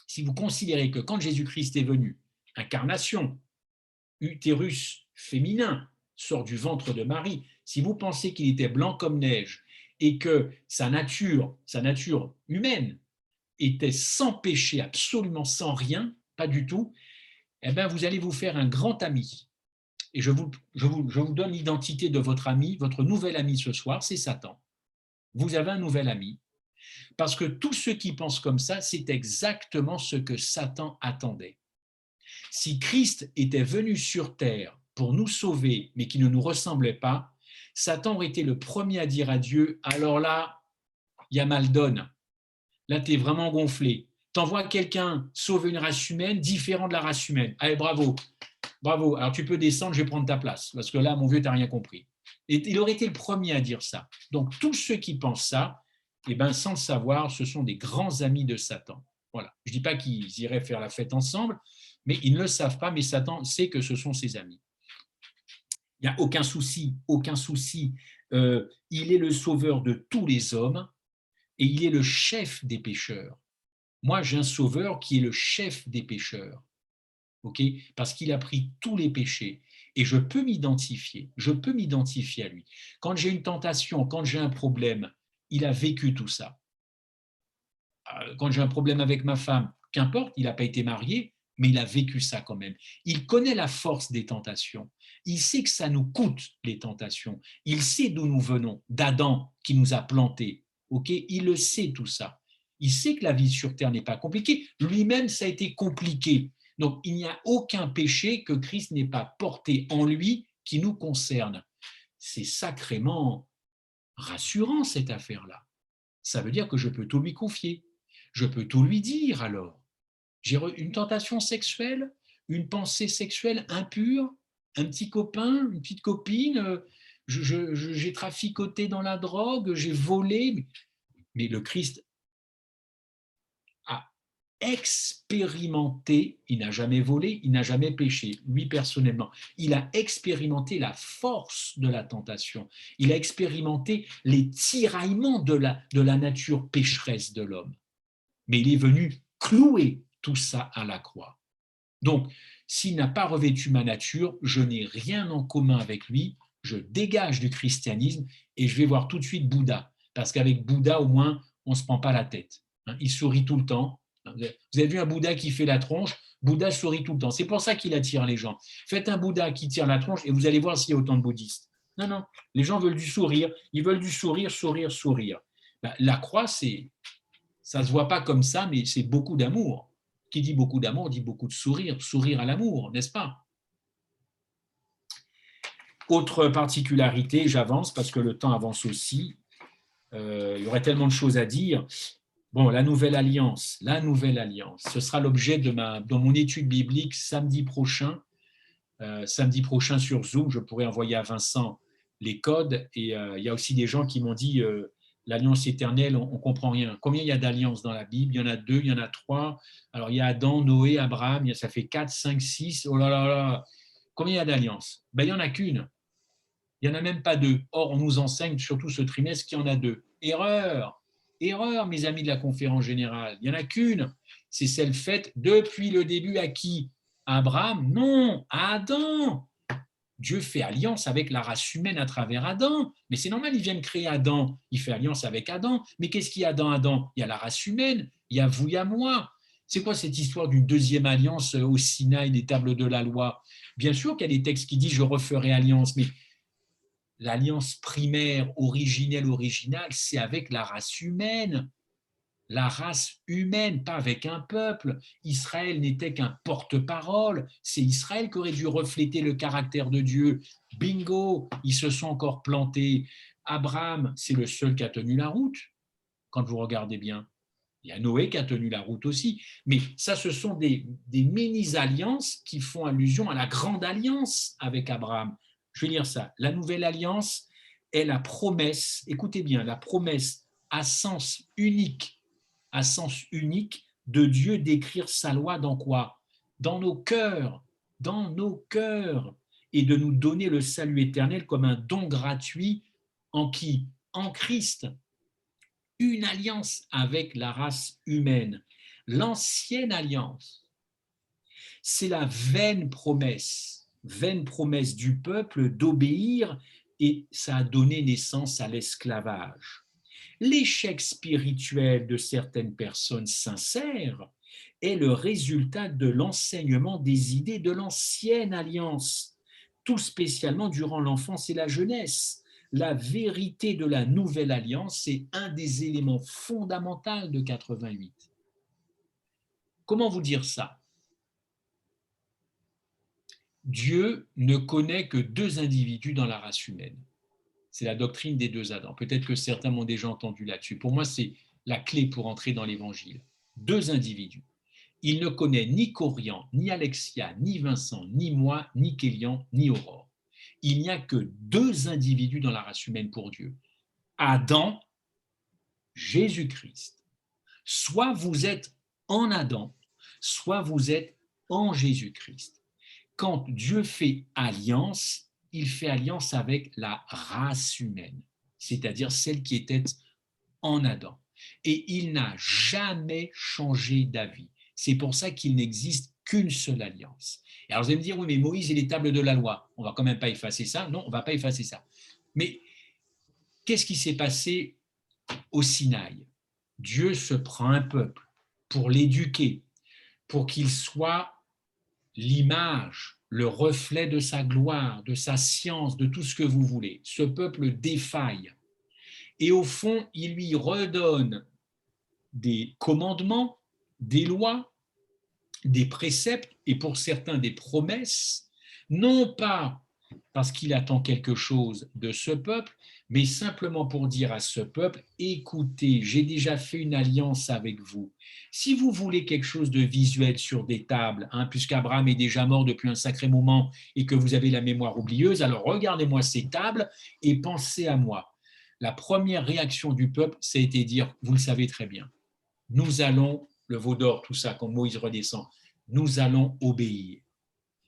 Si vous considérez que quand Jésus-Christ est venu, incarnation, utérus féminin, sort du ventre de Marie, si vous pensez qu'il était blanc comme neige et que sa nature humaine était sans péché, absolument sans rien, pas du tout, eh bien, vous allez vous faire un grand ami. Et je vous donne l'identité de votre ami, votre nouvel ami ce soir, c'est Satan. Vous avez un nouvel ami. Parce que tous ceux qui pensent comme ça, c'est exactement ce que Satan attendait. Si Christ était venu sur terre pour nous sauver, mais qui ne nous ressemblait pas, Satan aurait été le premier à dire à Dieu, alors là, il y a mal donne. Là, tu es vraiment gonflé. T'envoies quelqu'un sauver une race humaine différent de la race humaine. Allez, bravo. Bravo. Alors, tu peux descendre, je vais prendre ta place. Parce que là, mon vieux, tu n'as rien compris. Et il aurait été le premier à dire ça. Donc, tous ceux qui pensent ça, eh ben, sans le savoir, ce sont des grands amis de Satan. Voilà. Je ne dis pas qu'ils iraient faire la fête ensemble, mais ils ne le savent pas, mais Satan sait que ce sont ses amis. Il n'y a aucun souci, aucun souci. Il est le sauveur de tous les hommes et il est le chef des pécheurs. Moi, j'ai un sauveur qui est le chef des pécheurs. ok, parce qu'il a pris tous les péchés. Et je peux m'identifier à lui. Quand j'ai une tentation, quand j'ai un problème, il a vécu tout ça. Quand j'ai un problème avec ma femme, qu'importe, il n'a pas été marié, mais il a vécu ça quand même. Il connaît la force des tentations. Il sait que ça nous coûte les tentations. Il sait d'où nous venons, d'Adam qui nous a plantés. Ok, il le sait tout ça. Il sait que la vie sur terre n'est pas compliquée. Lui-même, ça a été compliqué. Donc, il n'y a aucun péché que Christ n'ait pas porté en lui qui nous concerne. C'est sacrément rassurant cette affaire-là. Ça veut dire que je peux tout lui confier. Je peux tout lui dire alors. J'ai une tentation sexuelle, une pensée sexuelle impure, un petit copain, une petite copine, j'ai traficoté dans la drogue, j'ai volé. Mais le Christ a expérimenté, il n'a jamais volé, il n'a jamais péché, lui personnellement. Il a expérimenté la force de la tentation. Il a expérimenté les tiraillements de la nature pécheresse de l'homme. Mais il est venu clouer tout ça à la croix. Donc, s'il n'a pas revêtu ma nature, je n'ai rien en commun avec lui, je dégage du christianisme et je vais voir tout de suite Bouddha. Parce qu'avec Bouddha, au moins, on ne se prend pas la tête. Il sourit tout le temps. Vous avez vu un Bouddha qui fait la tronche? Bouddha sourit tout le temps. C'est pour ça qu'il attire les gens. Faites un Bouddha qui tire la tronche et vous allez voir s'il y a autant de bouddhistes. Non, non, les gens veulent du sourire. Ils veulent du sourire, sourire, sourire. La croix, ça ne se voit pas comme ça, mais c'est beaucoup d'amour. Qui dit beaucoup d'amour dit beaucoup de sourire, sourire à l'amour, n'est-ce pas? Autre particularité, j'avance parce que le temps avance aussi, il y aurait tellement de choses à dire. Bon, la nouvelle alliance, ce sera l'objet de mon étude biblique samedi prochain sur Zoom. Je pourrai envoyer à Vincent les codes et il y a aussi des gens qui m'ont dit l'alliance éternelle, on ne comprend rien. Combien il y a d'alliances dans la Bible? Il y en a 2, il y en a 3. Alors, il y a Adam, Noé, Abraham, ça fait 4, 5, 6. Oh là là là. Combien il y a d'alliances? Ben, il n'y en a qu'une. Il n'y en a même pas 2. Or, on nous enseigne, surtout ce trimestre, qu'il y en a 2. Erreur. Erreur, mes amis de la conférence générale. Il n'y en a qu'une. C'est celle faite depuis le début à qui? À Abraham? Non, à Adam. Dieu fait alliance avec la race humaine à travers Adam. Mais c'est normal, il vient de créer Adam. Il fait alliance avec Adam. Mais qu'est-ce qu'il y a dans Adam? Il y a la race humaine. Il y a vous, il y a moi. C'est quoi cette histoire d'une deuxième alliance au Sinaï, des tables de la loi? Bien sûr qu'il y a des textes qui disent je referai alliance, mais l'alliance primaire, originelle, c'est avec la race humaine. La race humaine, pas avec un peuple. Israël n'était qu'un porte-parole. C'est Israël qui aurait dû refléter le caractère de Dieu. Bingo, ils se sont encore plantés. Abraham, c'est le seul qui a tenu la route, quand vous regardez bien. Il y a Noé qui a tenu la route aussi. Mais ça, ce sont des mini-alliances qui font allusion à la grande alliance avec Abraham. Je vais lire ça. La nouvelle alliance est la promesse, écoutez bien, la promesse à sens unique de Dieu d'écrire sa loi dans quoi? Dans nos cœurs, et de nous donner le salut éternel comme un don gratuit en qui? En Christ. Une alliance avec la race humaine. L'ancienne alliance, c'est la vaine promesse du peuple d'obéir et ça a donné naissance à l'esclavage. L'échec spirituel de certaines personnes sincères est le résultat de l'enseignement des idées de l'ancienne alliance, tout spécialement durant l'enfance et la jeunesse. La vérité de la nouvelle alliance est un des éléments fondamentaux de 88. Comment vous dire ça? Dieu ne connaît que 2 individus dans la race humaine. C'est la doctrine des 2 Adams. Peut-être que certains m'ont déjà entendu là-dessus. Pour moi, c'est la clé pour entrer dans l'Évangile. 2 individus. Il ne connaît ni Corian, ni Alexia, ni Vincent, ni moi, ni Kélian, ni Aurore. Il n'y a que 2 individus dans la race humaine pour Dieu. Adam, Jésus-Christ. Soit vous êtes en Adam, soit vous êtes en Jésus-Christ. Quand Dieu fait alliance, il fait alliance avec la race humaine, c'est-à-dire celle qui était en Adam. Et il n'a jamais changé d'avis. C'est pour ça qu'il n'existe qu'une seule alliance. Et alors vous allez me dire, oui, mais Moïse et les tables de la loi, on ne va quand même pas effacer ça. Non, on ne va pas effacer ça. Mais qu'est-ce qui s'est passé au Sinaï? Dieu se prend un peuple pour l'éduquer, pour qu'il soit l'image, le reflet de sa gloire, de sa science, de tout ce que vous voulez. Ce peuple défaille. Et au fond, il lui redonne des commandements, des lois, des préceptes et pour certains des promesses, non pas parce qu'il attend quelque chose de ce peuple, mais simplement pour dire à ce peuple, écoutez, j'ai déjà fait une alliance avec vous. Si vous voulez quelque chose de visuel sur des tables, puisqu'Abraham est déjà mort depuis un sacré moment et que vous avez la mémoire oublieuse, alors regardez-moi ces tables et pensez à moi. La première réaction du peuple, ça a été dire, vous le savez très bien, nous allons, le veau d'or, tout ça, quand Moïse redescend, nous allons obéir.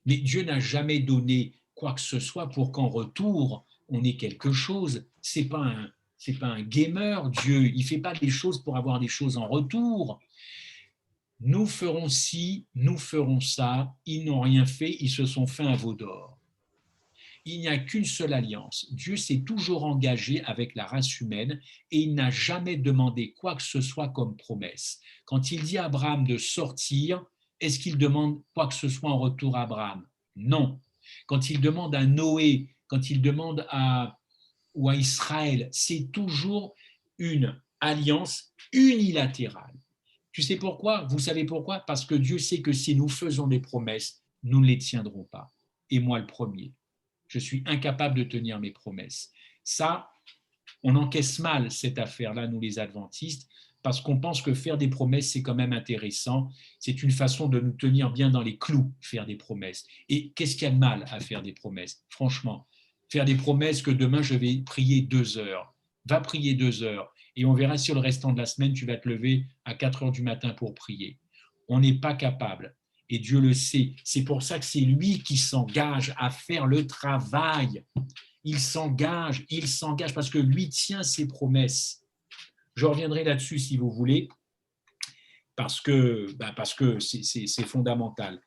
Mais Dieu n'a jamais donné quoi que ce soit pour qu'en retour, on ait quelque chose. C'est pas un gamer, Dieu. Il ne fait pas des choses pour avoir des choses en retour. Nous ferons ci, nous ferons ça. Ils n'ont rien fait, ils se sont fait un veau d'or. Il n'y a qu'une seule alliance. Dieu s'est toujours engagé avec la race humaine et il n'a jamais demandé quoi que ce soit comme promesse. Quand il dit à Abraham de sortir, est-ce qu'il demande quoi que ce soit en retour à Abraham? Non. Quand il demande à Noé, quand il demande à Israël, c'est toujours une alliance unilatérale. Tu sais pourquoi? Vous savez pourquoi? Parce que Dieu sait que si nous faisons des promesses, nous ne les tiendrons pas. Et moi le premier. Je suis incapable de tenir mes promesses. Ça, on encaisse mal cette affaire-là, nous les adventistes, parce qu'on pense que faire des promesses, c'est quand même intéressant. C'est une façon de nous tenir bien dans les clous, faire des promesses. Et qu'est-ce qu'il y a de mal à faire des promesses? Franchement, faire des promesses que demain, je vais prier 2 heures. Va prier 2 heures et on verra si le restant de la semaine, tu vas te lever à 4 heures du matin pour prier. On n'est pas capable. Et Dieu le sait. C'est pour ça que c'est lui qui s'engage à faire le travail. Il s'engage parce que lui tient ses promesses. Je reviendrai là-dessus si vous voulez, parce que c'est fondamental.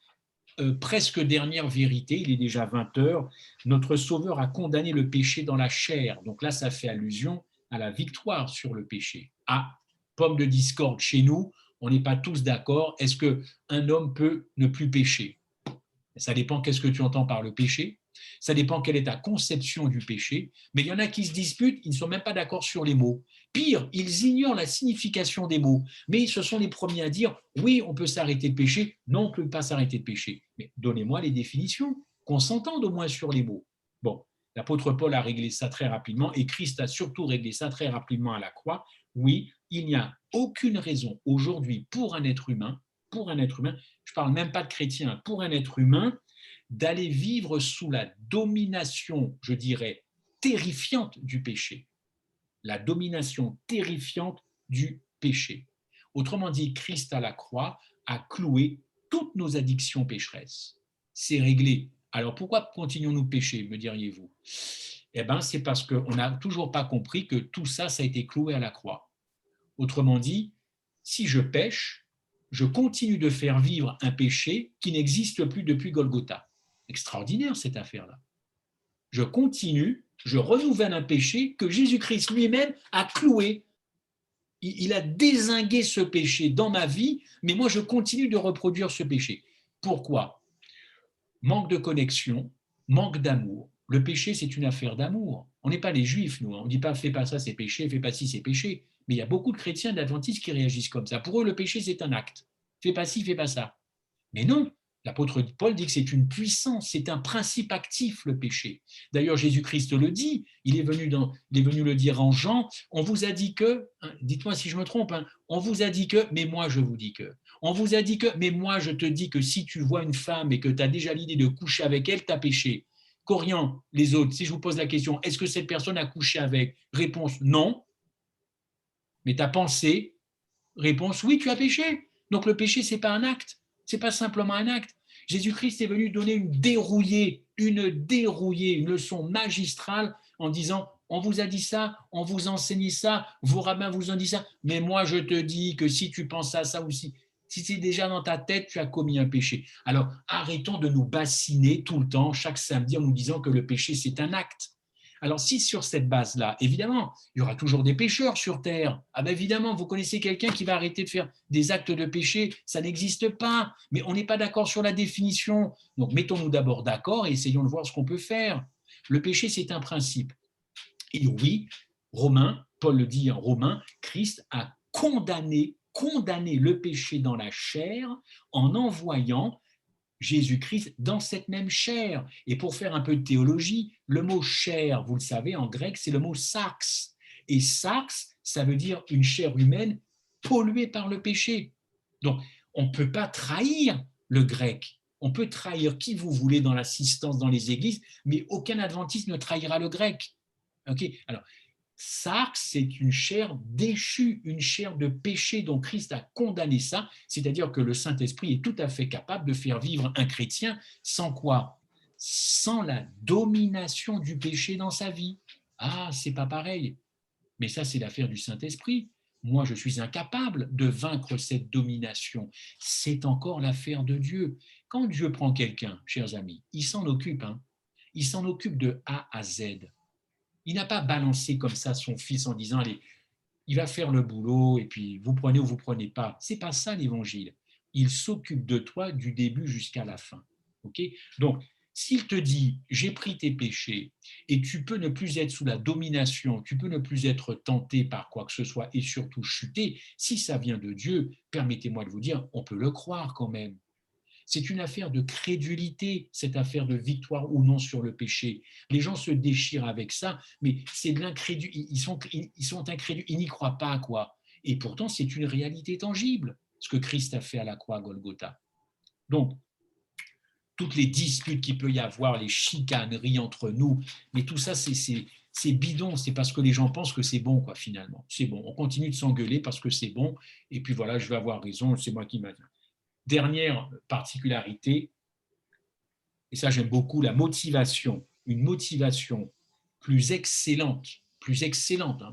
Presque dernière vérité, il est déjà 20 heures, notre Sauveur a condamné le péché dans la chair. Donc là, ça fait allusion à la victoire sur le péché. Ah, pomme de discorde chez nous, on n'est pas tous d'accord. Est-ce qu'un homme peut ne plus pécher? Ça dépend qu'est-ce que tu entends par le péché. Ça dépend quelle est ta conception du péché. Mais il y en a qui se disputent, ils ne sont même pas d'accord sur les mots. Pire, ils ignorent la signification des mots. Mais ce sont les premiers à dire, oui, on peut s'arrêter de pécher, non, on ne peut pas s'arrêter de pécher. Mais donnez-moi les définitions, qu'on s'entende au moins sur les mots. Bon, l'apôtre Paul a réglé ça très rapidement et Christ a surtout réglé ça très rapidement à la croix. Oui, il n'y a aucune raison aujourd'hui pour un être humain, je ne parle même pas de chrétien, pour un être humain, d'aller vivre sous la domination, je dirais, terrifiante du péché. La domination terrifiante du péché. Autrement dit, Christ à la croix a cloué toutes nos addictions pécheresses. C'est réglé. Alors pourquoi continuons-nous de pécher, me diriez-vous? Eh bien, c'est parce qu'on n'a toujours pas compris que tout ça, ça a été cloué à la croix. Autrement dit, si je pêche, je continue de faire vivre un péché qui n'existe plus depuis Golgotha. Extraordinaire cette affaire-là. Je continue, je renouvelle un péché que Jésus-Christ lui-même a cloué. Il a dézingué ce péché dans ma vie, mais moi je continue de reproduire ce péché. Pourquoi? Manque de connexion, manque d'amour. Le péché, c'est une affaire d'amour. On n'est pas les juifs, nous. On ne dit pas fais pas ça, c'est péché, fais pas ci, c'est péché. Mais il y a beaucoup de chrétiens d'adventistes qui réagissent comme ça. Pour eux, le péché, c'est un acte. Fais pas ci, fais pas ça. Mais non, l'apôtre Paul dit que c'est une puissance, c'est un principe actif, le péché. D'ailleurs, Jésus-Christ le dit, il est venu le dire en Jean, on vous a dit que, dites-moi si je me trompe, on vous a dit que, mais moi je vous dis que. On vous a dit que, mais moi je te dis que si tu vois une femme et que tu as déjà l'idée de coucher avec elle, tu as péché. Corian, les autres, si je vous pose la question, est-ce que cette personne a couché avec? Réponse, non. Mais tu as pensé? Réponse, oui, tu as péché. Donc le péché, ce n'est pas un acte. Ce n'est pas simplement un acte. Jésus-Christ est venu donner une dérouillée, une leçon magistrale en disant, on vous a dit ça, on vous enseigne ça, vos rabbins vous ont dit ça, mais moi je te dis que si tu penses à ça aussi, Si c'est déjà dans ta tête, tu as commis un péché. Alors, arrêtons de nous bassiner tout le temps, chaque samedi, en nous disant que le péché, c'est un acte. Alors, si sur cette base-là, évidemment, il y aura toujours des pécheurs sur Terre. Ah ben évidemment, vous connaissez quelqu'un qui va arrêter de faire des actes de péché, ça n'existe pas. Mais on n'est pas d'accord sur la définition. Donc, mettons-nous d'abord d'accord et essayons de voir ce qu'on peut faire. Le péché, c'est un principe. Et oui, Romain, Paul le dit en Romain, Christ a condamné le péché dans la chair en envoyant Jésus-Christ dans cette même chair. Et pour faire un peu de théologie, le mot chair, vous le savez, en grec, c'est le mot sarx. Et sarx, ça veut dire une chair humaine polluée par le péché. Donc, on ne peut pas trahir le grec. On peut trahir qui vous voulez dans l'assistance dans les églises, mais aucun adventiste ne trahira le grec. Okay. Alors, sarx, c'est une chair déchue, une chair de péché dont Christ a condamné ça, c'est-à-dire que le Saint-Esprit est tout à fait capable de faire vivre un chrétien sans quoi? Sans la domination du péché dans sa vie. Ah, c'est pas pareil. Mais ça, c'est l'affaire du Saint-Esprit. Moi, je suis incapable de vaincre cette domination. C'est encore l'affaire de Dieu. Quand Dieu prend quelqu'un, chers amis, il s'en occupe. Il s'en occupe de A à Z. Il n'a pas balancé comme ça son fils en disant, allez, il va faire le boulot et puis vous prenez ou vous prenez pas. C'est pas ça l'évangile. Il s'occupe de toi du début jusqu'à la fin. Okay. Donc, s'il te dit, j'ai pris tes péchés et tu peux ne plus être sous la domination, tu peux ne plus être tenté par quoi que ce soit et surtout chuter, si ça vient de Dieu, permettez-moi de vous dire, on peut le croire quand même. C'est une affaire de crédulité, cette affaire de victoire ou non sur le péché. Les gens se déchirent avec ça, mais c'est de l'incrédulité. Ils sont incrédules, ils n'y croient pas, quoi. Et pourtant, c'est une réalité tangible, ce que Christ a fait à la croix à Golgotha. Donc, toutes les disputes qu'il peut y avoir, les chicaneries entre nous, mais tout ça, c'est bidon, c'est parce que les gens pensent que c'est bon, quoi, finalement. C'est bon, on continue de s'engueuler parce que c'est bon, et puis voilà, je vais avoir raison, c'est moi qui m'a... Dernière particularité, et ça j'aime beaucoup, la motivation, une motivation plus excellente,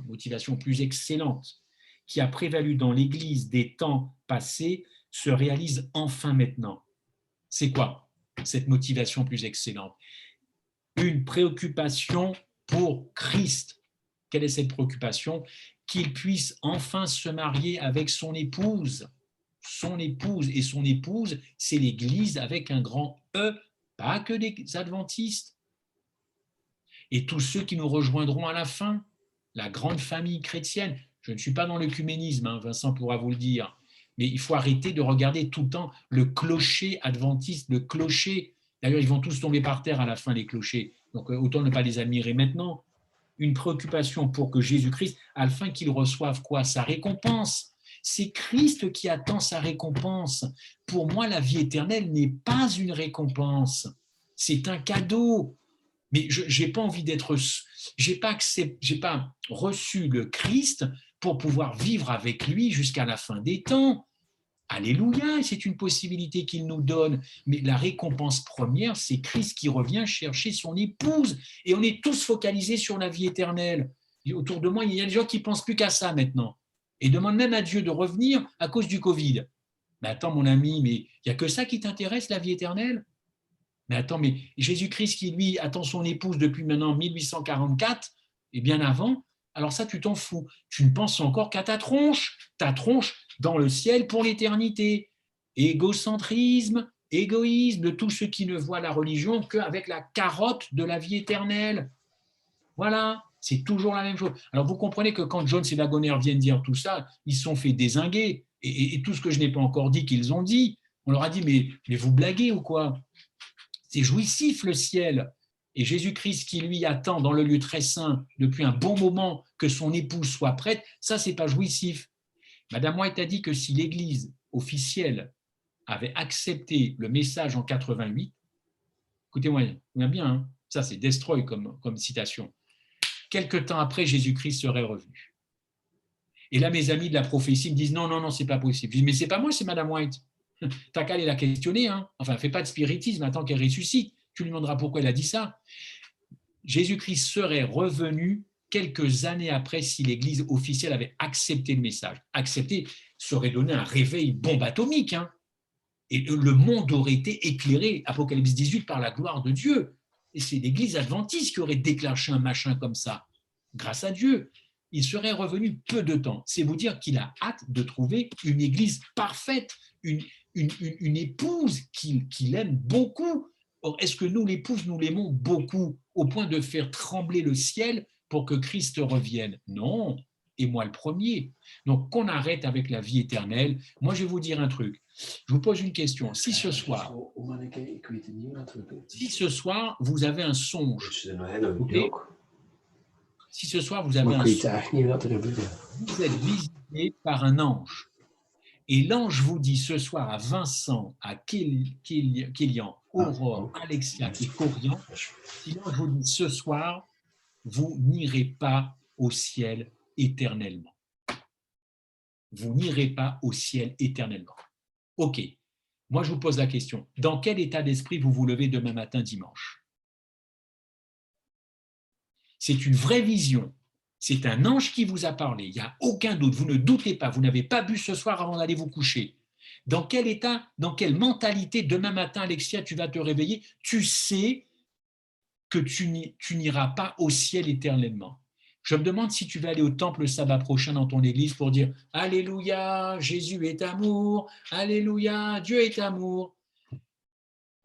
motivation plus excellente, qui a prévalu dans l'Église des temps passés, se réalise enfin maintenant. C'est quoi cette motivation plus excellente? Une préoccupation pour Christ. Quelle est cette préoccupation? Qu'il puisse enfin se marier avec son épouse. Son épouse, et son épouse, c'est l'Église avec un grand E, pas que des adventistes. Et tous ceux qui nous rejoindront à la fin, la grande famille chrétienne. Je ne suis pas dans l'œcuménisme, Vincent pourra vous le dire, mais il faut arrêter de regarder tout le temps le clocher adventiste, le clocher. D'ailleurs, ils vont tous tomber par terre à la fin, les clochers. Donc, autant ne pas les admirer maintenant. Une préoccupation pour que Jésus-Christ, afin qu'il reçoive quoi? Sa récompense. C'est Christ qui attend sa récompense. Pour moi, la vie éternelle n'est pas une récompense. C'est un cadeau. Mais je n'ai pas envie d'être... j'ai pas reçu le Christ pour pouvoir vivre avec lui jusqu'à la fin des temps. Alléluia, c'est une possibilité qu'il nous donne. Mais la récompense première, c'est Christ qui revient chercher son épouse. Et on est tous focalisés sur la vie éternelle. Et autour de moi, il y a des gens qui ne pensent plus qu'à ça maintenant. Et demandent même à Dieu de revenir à cause du Covid. Mais attends, mon ami, mais il n'y a que ça qui t'intéresse, la vie éternelle? Mais attends, mais Jésus-Christ qui, lui, attend son épouse depuis maintenant 1844, et bien avant, alors ça, tu t'en fous. Tu ne penses encore qu'à ta tronche dans le ciel pour l'éternité. Égocentrisme, égoïsme de tous ceux qui ne voient la religion qu'avec la carotte de la vie éternelle. Voilà, c'est toujours la même chose. Alors vous comprenez que quand Jones et Wagoner viennent dire tout ça, ils se sont fait dézinguer. Et tout ce que je n'ai pas encore dit qu'ils ont dit, on leur a dit, mais vous blaguez ou quoi? C'est jouissif le ciel. Et Jésus-Christ qui lui attend dans le lieu très saint depuis un bon moment que son épouse soit prête, ça, c'est pas jouissif. Madame White a dit que si l'Église officielle avait accepté le message en 88, écoutez-moi bien, ça c'est destroy comme citation, quelque temps après, Jésus-Christ serait revenu. Et là, mes amis de la prophétie me disent non, c'est pas possible. Je dis, mais c'est pas moi, c'est Madame White. T'as qu'à aller la questionner, Enfin, fais pas de spiritisme, attends qu'elle ressuscite. Tu lui demanderas pourquoi elle a dit ça. Jésus-Christ serait revenu quelques années après si l'Église officielle avait accepté le message. Accepter serait donné un réveil bombe atomique, hein. Et le monde aurait été éclairé, Apocalypse 18, par la gloire de Dieu. Et c'est l'Église adventiste qui aurait déclenché un machin comme ça. Grâce à Dieu, il serait revenu peu de temps. C'est vous dire qu'il a hâte de trouver une Église parfaite, une épouse qu'il aime beaucoup. Or, est-ce que nous, l'épouse, nous l'aimons beaucoup au point de faire trembler le ciel pour que Christ revienne? Non, et moi le premier. Donc, qu'on arrête avec la vie éternelle. Moi, je vais vous dire un truc. Je vous pose une question. Si ce soir, vous avez un songe, okay? Si ce soir vous avez un songe, vous êtes visité par un ange, et l'ange vous dit ce soir à Vincent, à Kélian, Aurore, Alexia et Corian, si l'ange vous dit ce soir, vous n'irez pas au ciel éternellement. Vous n'irez pas au ciel éternellement. Ok. Moi, je vous pose la question. Dans quel état d'esprit vous vous levez demain matin, dimanche? C'est une vraie vision. C'est un ange qui vous a parlé. Il n'y a aucun doute. Vous ne doutez pas. Vous n'avez pas bu ce soir avant d'aller vous coucher. Dans quel état, dans quelle mentalité, demain matin, Alexia, tu vas te réveiller? Tu sais que tu n'iras pas au ciel éternellement. Je me demande si tu vas aller au temple le sabbat prochain dans ton église pour dire « Alléluia, Jésus est amour, Alléluia, Dieu est amour ».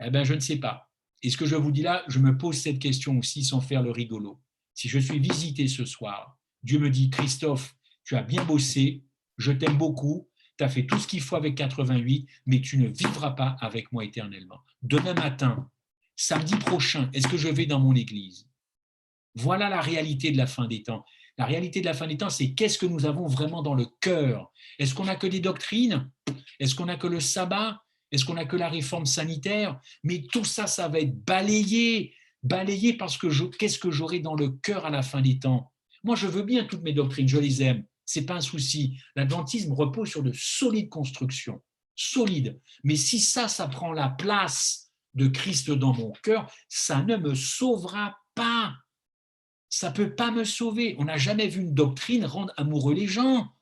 Eh bien, je ne sais pas. Et ce que je vous dis là, je me pose cette question aussi sans faire le rigolo. Si je suis visité ce soir, Dieu me dit « Christophe, tu as bien bossé, je t'aime beaucoup, tu as fait tout ce qu'il faut avec 88, mais tu ne vivras pas avec moi éternellement. Demain matin, samedi prochain, est-ce que je vais dans mon église ? Voilà la réalité de la fin des temps. La réalité de la fin des temps, c'est qu'est-ce que nous avons vraiment dans le cœur? Est-ce qu'on n'a que des doctrines? Est-ce qu'on n'a que le sabbat? Est-ce qu'on n'a que la réforme sanitaire? Mais tout ça, ça va être balayé. Balayé parce que qu'est-ce que j'aurai dans le cœur à la fin des temps? Moi, je veux bien toutes mes doctrines, je les aime. Ce n'est pas un souci. L'adventisme repose sur de solides constructions. Solides. Mais si ça prend la place de Christ dans mon cœur, ça ne me sauvera pas. Ça ne peut pas me sauver. On n'a jamais vu une doctrine rendre amoureux les gens.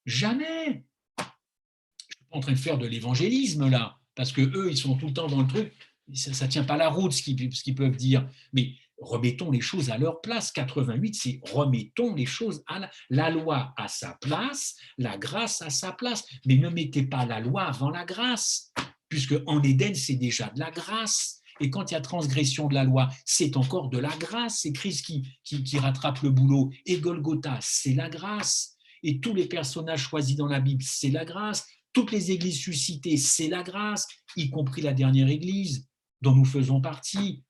Jamais. Je ne suis pas en train de faire de l'évangélisme là, parce qu'eux, ils sont tout le temps dans le truc. Ça ne tient pas la route ce qu'ils peuvent dire. Mais remettons les choses à leur place. 88, c'est remettons les choses à la loi à sa place, la grâce à sa place. Mais ne mettez pas la loi avant la grâce, puisque en Éden, c'est déjà de la grâce. Et quand il y a transgression de la loi, c'est encore de la grâce. C'est Christ qui rattrape le boulot. Et Golgotha, c'est la grâce. Et tous les personnages choisis dans la Bible, c'est la grâce. Toutes les églises suscitées, c'est la grâce, y compris la dernière église dont nous faisons partie.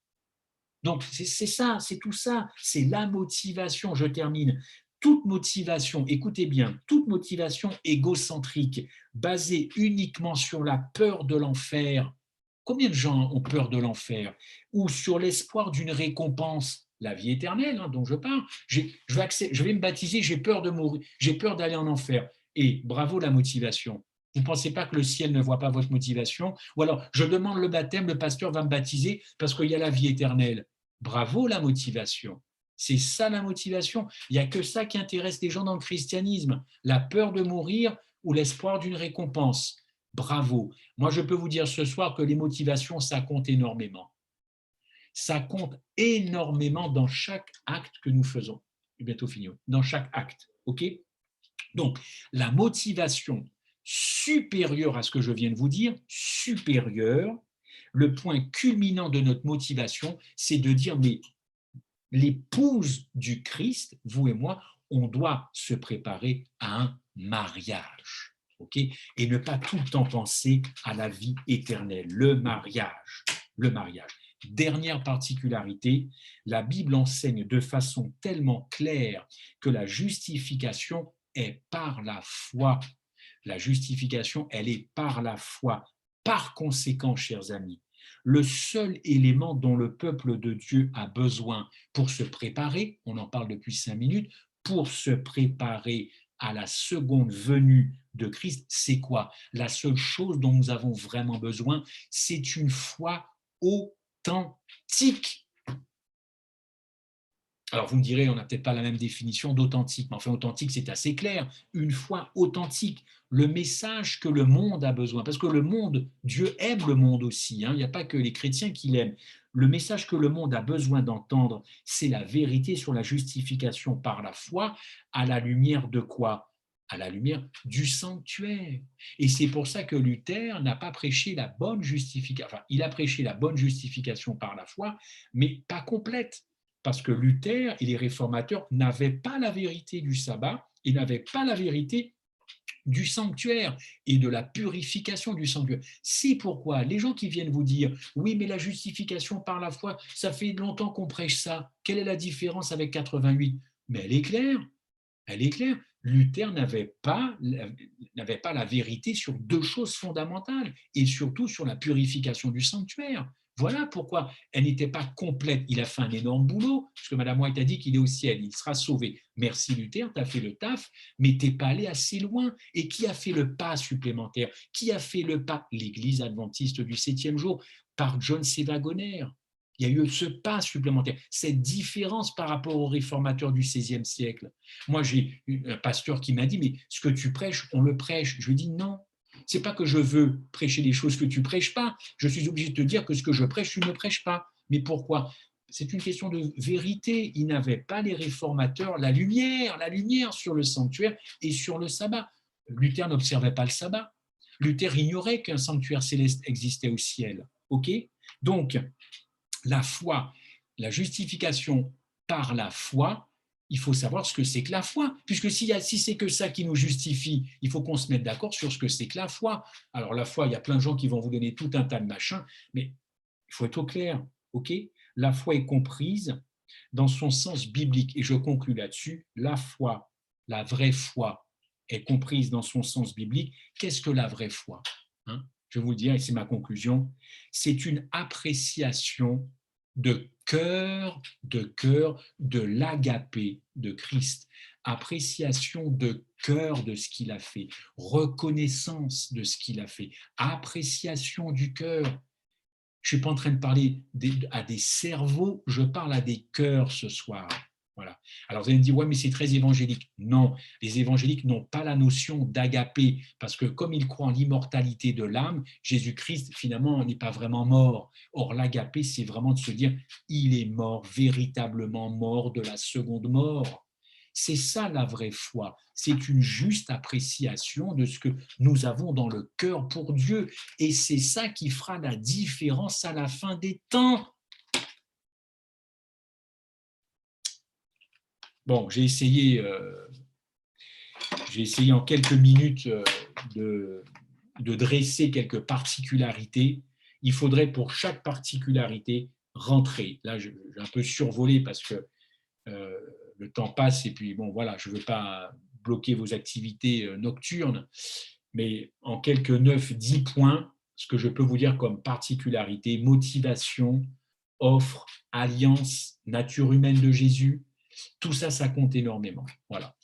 Donc, c'est ça, c'est tout ça. C'est la motivation. Je termine. Toute motivation, écoutez bien, toute motivation égocentrique, basée uniquement sur la peur de l'enfer. Combien de gens ont peur de l'enfer? Ou sur l'espoir d'une récompense, la vie éternelle dont je parle. Je vais me baptiser, j'ai peur de mourir, j'ai peur d'aller en enfer. Et bravo la motivation. Vous ne pensez pas que le ciel ne voit pas votre motivation? Ou alors, je demande le baptême, le pasteur va me baptiser parce qu'il y a la vie éternelle. Bravo la motivation. C'est ça la motivation. Il n'y a que ça qui intéresse les gens dans le christianisme. La peur de mourir ou l'espoir d'une récompense. Bravo. Moi, je peux vous dire ce soir que les motivations, ça compte énormément. Ça compte énormément dans chaque acte que nous faisons. C'est bientôt fini. Dans chaque acte. OK ? Donc, la motivation supérieure à ce que je viens de vous dire, supérieure, le point culminant de notre motivation, c'est de dire, mais l'épouse du Christ, vous et moi, on doit se préparer à un mariage. Okay, et ne pas tout le temps penser à la vie éternelle, le mariage. Le mariage. Dernière particularité, la Bible enseigne de façon tellement claire que la justification est par la foi. La justification, elle est par la foi. Par conséquent, chers amis, le seul élément dont le peuple de Dieu a besoin pour se préparer, on en parle depuis 5 minutes, pour se préparer à la seconde venue de Christ, c'est quoi? La seule chose dont nous avons vraiment besoin, c'est une foi authentique. Alors, vous me direz, on n'a peut-être pas la même définition d'authentique, mais enfin, authentique, c'est assez clair. Une foi authentique, le message que le monde a besoin, parce que le monde, Dieu aime le monde aussi, hein, il n'y a pas que les chrétiens qui l'aiment. Le message que le monde a besoin d'entendre, c'est la vérité sur la justification par la foi, à la lumière de quoi? À la lumière du sanctuaire. Et c'est pour ça que Luther n'a pas prêché la bonne justification, enfin, il a prêché la bonne justification par la foi, mais pas complète. Parce que Luther et les réformateurs n'avaient pas la vérité du sabbat et n'avaient pas la vérité du sanctuaire et de la purification du sanctuaire. C'est pourquoi les gens qui viennent vous dire « Oui, mais la justification par la foi, ça fait longtemps qu'on prêche ça. Quelle est la différence avec 88 ?» Mais elle est claire. Elle est claire. Luther n'avait pas la vérité sur deux choses fondamentales et surtout sur la purification du sanctuaire. Voilà pourquoi elle n'était pas complète. Il a fait un énorme boulot, parce que Madame White a dit qu'il est au ciel, il sera sauvé. Merci Luther, tu as fait le taf, mais tu n'es pas allé assez loin. Et qui a fait le pas supplémentaire? Qui a fait le pas? L'Église adventiste du 7e jour, par John C. Wagoner. Il y a eu ce pas supplémentaire, cette différence par rapport aux réformateurs du XVIe siècle. Moi, j'ai un pasteur qui m'a dit « Mais ce que tu prêches, on le prêche. » Je lui ai dit « Non, c'est pas que je veux prêcher des choses que tu prêches pas. Je suis obligé de te dire que ce que je prêche, tu ne prêches pas. » Mais pourquoi? C'est une question de vérité. Ils n'avaient pas, les réformateurs, la lumière sur le sanctuaire et sur le sabbat. Luther n'observait pas le sabbat. Luther ignorait qu'un sanctuaire céleste existait au ciel. Ok? Donc, la foi, la justification par la foi, il faut savoir ce que c'est que la foi, puisque si c'est que ça qui nous justifie, il faut qu'on se mette d'accord sur ce que c'est que la foi. Alors la foi, il y a plein de gens qui vont vous donner tout un tas de machins, mais il faut être au clair, ok? La foi est comprise dans son sens biblique, et je conclus là-dessus, la foi, la vraie foi, est comprise dans son sens biblique. Qu'est-ce que la vraie foi, hein? Je vais vous le dire, et c'est ma conclusion, c'est une appréciation de cœur de l'agapé de Christ, appréciation de cœur de ce qu'il a fait, reconnaissance de ce qu'il a fait, appréciation du cœur. Je ne suis pas en train de parler à des cerveaux, je parle à des cœurs ce soir. Voilà. Alors vous allez me dire, ouais, mais c'est très évangélique. Non, les évangéliques n'ont pas la notion d'agapé, parce que comme ils croient en l'immortalité de l'âme, Jésus-Christ, finalement, n'est pas vraiment mort. Or, l'agapé, c'est vraiment de se dire, il est mort, véritablement mort de la seconde mort. C'est ça la vraie foi. C'est une juste appréciation de ce que nous avons dans le cœur pour Dieu. Et c'est ça qui fera la différence à la fin des temps. Bon, j'ai essayé en quelques minutes de dresser quelques particularités. Il faudrait pour chaque particularité rentrer. Là, j'ai un peu survolé parce que le temps passe et puis bon, voilà, je ne veux pas bloquer vos activités nocturnes, mais en quelques 9-10 points, ce que je peux vous dire comme particularité: motivation, offre, alliance, nature humaine de Jésus, tout ça, ça compte énormément. Voilà.